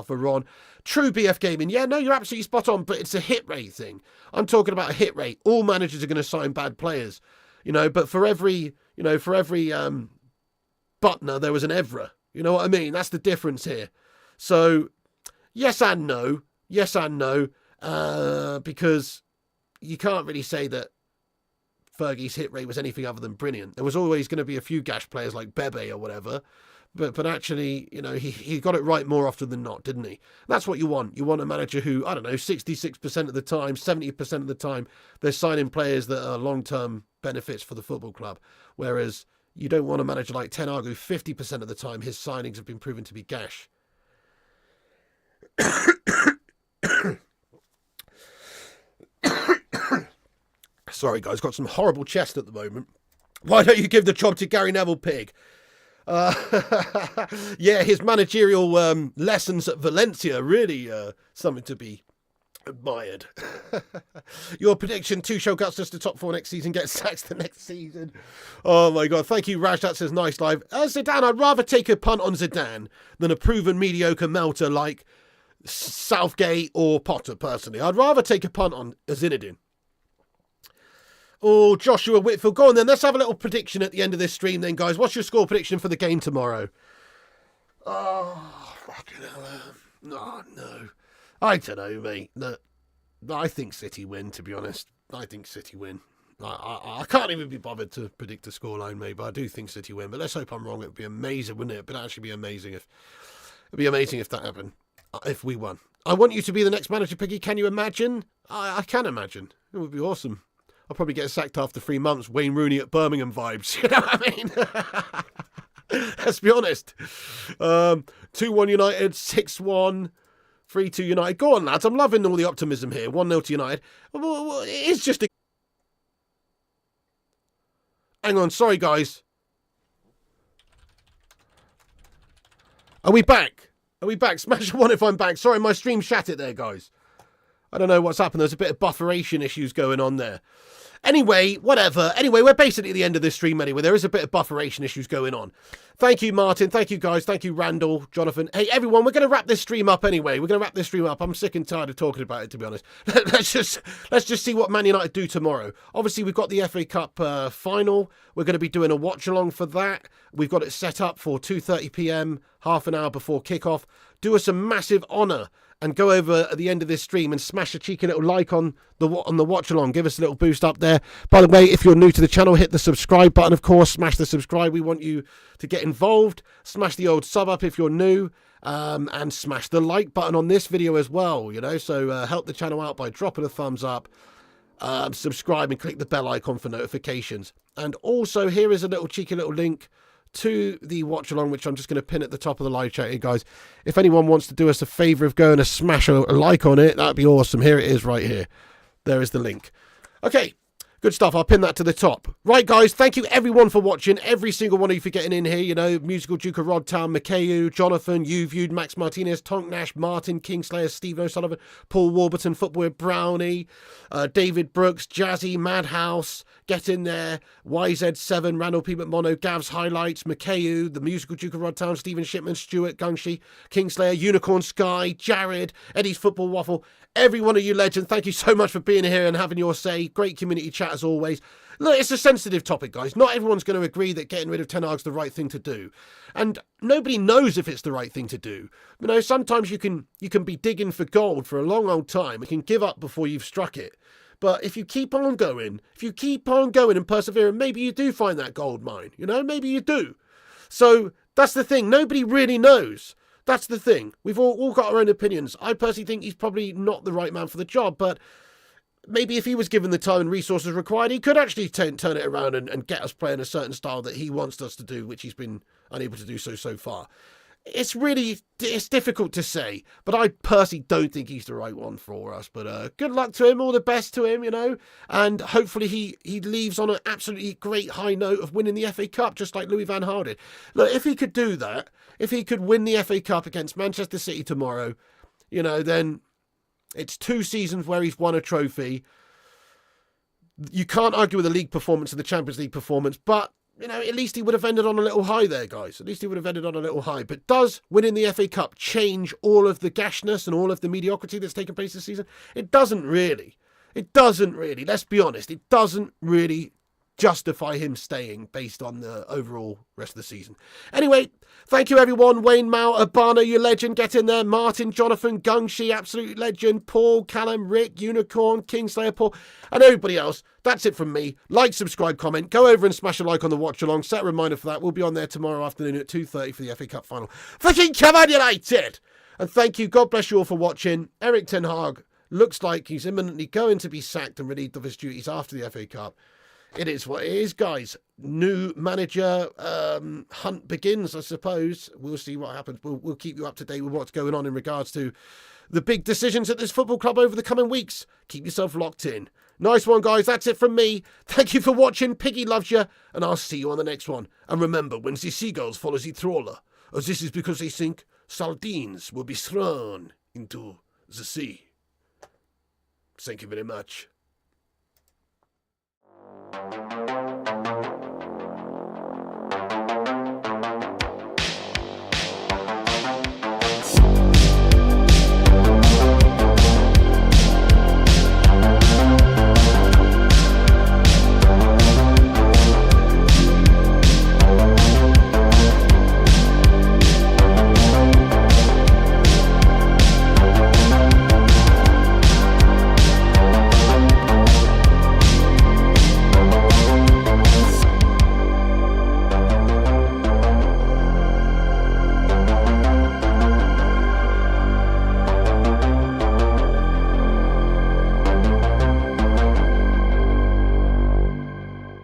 Veron. True BF Gaming. Yeah, no, you're absolutely spot on, but it's a hit rate thing. I'm talking about a hit rate. All managers are going to sign bad players, you know, but for every Butner, there was an Evra. You know what I mean? That's the difference here. So, yes and no. Yes and no. Because you can't really say that Fergie's hit rate was anything other than brilliant. There was always going to be a few gash players like Bebe or whatever, but actually, you know, he got it right more often than not, didn't he? That's what you want. You want a manager who, I don't know, 66% of the time, 70% of the time, they're signing players that are long-term benefits for the football club. Whereas you don't want a manager like Ten Hag who 50% of the time his signings have been proven to be gash. Sorry, guys, got some horrible chest at the moment. Why don't you give the job to Gary Neville, pig? Yeah, his managerial lessons at Valencia, really something to be admired. Your prediction, Tuchel gets us to top 4 next season, gets sacked the next season. Oh my God, thank you, Raj, that says nice live. Zidane, I'd rather take a punt on Zidane than a proven mediocre melter like Southgate or Potter, personally. I'd rather take a punt on Zinedine. Oh, Joshua Whitfield. Go on then. Let's have a little prediction at the end of this stream then, guys. What's your score prediction for the game tomorrow? Oh, fucking hell. Oh, no. I don't know, mate. No, I think City win, to be honest. I think City win. I can't even be bothered to predict a scoreline, mate, but I do think City win. But let's hope I'm wrong. It would be amazing, wouldn't it? It would actually be amazing if that happened. If we won. I want you to be the next manager, Piggy. Can you imagine? I can imagine. It would be awesome. I'll probably get sacked after 3 months. Wayne Rooney at Birmingham vibes. You know what I mean? Let's be honest. 2-1 United, 6-1, 3-2 United. Go on, lads. I'm loving all the optimism here. 1-0 to United. It's just a... Hang on. Sorry, guys. Are we back? Are we back? Smash one if I'm back. Sorry, my stream shattered there, guys. I don't know what's happened. There's a bit of bufferation issues going on there. Anyway, whatever. Anyway, we're basically at the end of this stream anyway. There is a bit of bufferation issues going on. Thank you, Martin. Thank you, guys. Thank you, Randall, Jonathan. Hey, everyone, we're going to wrap this stream up anyway. We're going to wrap this stream up. I'm sick and tired of talking about it, to be honest. let's just see what Man United do tomorrow. Obviously, we've got the FA Cup final. We're going to be doing a watch-along for that. We've got it set up for 2:30 p.m, half an hour before kickoff. Do us a massive honour and go over at the end of this stream and smash a cheeky little like on the watch along. Give us a little boost up there. By the way, if you're new to the channel, hit the subscribe button, of course. Smash the subscribe. We want you to get involved. Smash the old sub up if you're new. And smash the like button on this video as well, you know. So help the channel out by dropping a thumbs up. Subscribe and click the bell icon for notifications. And also, here is a little cheeky little link to the watch along, which I'm just going to pin at the top of the live chat here, guys. If anyone wants to do us a favour of going to smash a like on it, that'd be awesome. Here it is right here. There is the link. Okay, good stuff. I'll pin that to the top. Right, guys, thank you everyone for watching. Every single one of you for getting in here. You know, Musical Duke of Rodtown, Mikhayu, Jonathan, You Viewed, Max Martinez, Tonk Nash, Martin, Kingslayer, Steve O'Sullivan, Paul Warburton, Football Brownie, David Brooks, Jazzy, Madhouse, Get In There, YZ7, Randall P. McMono, Gav's Highlights, Mikhayu, the Musical Duke of Rodtown, Stephen Shipman, Stuart, Gungshi, Kingslayer, Unicorn Sky, Jared, Eddie's Football Waffle. Every one of you legends, thank you so much for being here and having your say. Great community chat as always. Look, it's a sensitive topic, guys. Not everyone's going to agree that getting rid of Ten Hag's the right thing to do. And nobody knows if it's the right thing to do. You know, sometimes you can be digging for gold for a long old time. You can give up before you've struck it. But if you keep on going, and persevering, maybe you do find that gold mine. You know, maybe you do. So that's the thing. Nobody really knows. That's the thing. We've all got our own opinions. I personally think he's probably not the right man for the job, but maybe if he was given the time and resources required, he could actually turn it around and get us playing a certain style that he wants us to do, which he's been unable to do so far. It's difficult to say, but I personally don't think he's the right one for us. But good luck to him, all the best to him, you know, and hopefully he leaves on an absolutely great high note of winning the FA Cup, just like Louis van Gaal did. Look, if he could do that, if he could win the FA Cup against Manchester City tomorrow, you know, then it's 2 seasons where he's won a trophy. You can't argue with the league performance and the Champions League performance, but you know, at least he would have ended on a little high there, guys. At least he would have ended on a little high. But does winning the FA Cup change all of the gashness and all of the mediocrity that's taken place this season? It doesn't really. It doesn't really. Let's be honest. It doesn't really justify him staying based on the overall rest of the season. Anyway, thank you everyone. Wayne Mao, Abana, you legend, get in there. Martin, Jonathan, Gungshi, absolute legend. Paul, Callum, Rick, Unicorn, Kingslayer, Paul, and everybody else. That's it from me. Like, subscribe, comment. Go over and smash a like on the watch along. Set a reminder for that. We'll be on there tomorrow afternoon at 2:30 for the FA Cup final. Fucking come on, United! And thank you. God bless you all for watching. Erik Ten Hag looks like he's imminently going to be sacked and relieved of his duties after the FA Cup. It is what it is, guys. New manager hunt begins, I suppose. We'll see what happens. We'll keep you up to date with what's going on in regards to the big decisions at this football club over the coming weeks. Keep yourself locked in. Nice one, guys. That's it from me. Thank you for watching. Piggy loves you, and I'll see you on the next one. And remember, when the seagulls follow the trawler, as this is because they think sardines will be thrown into the sea. Thank you very much.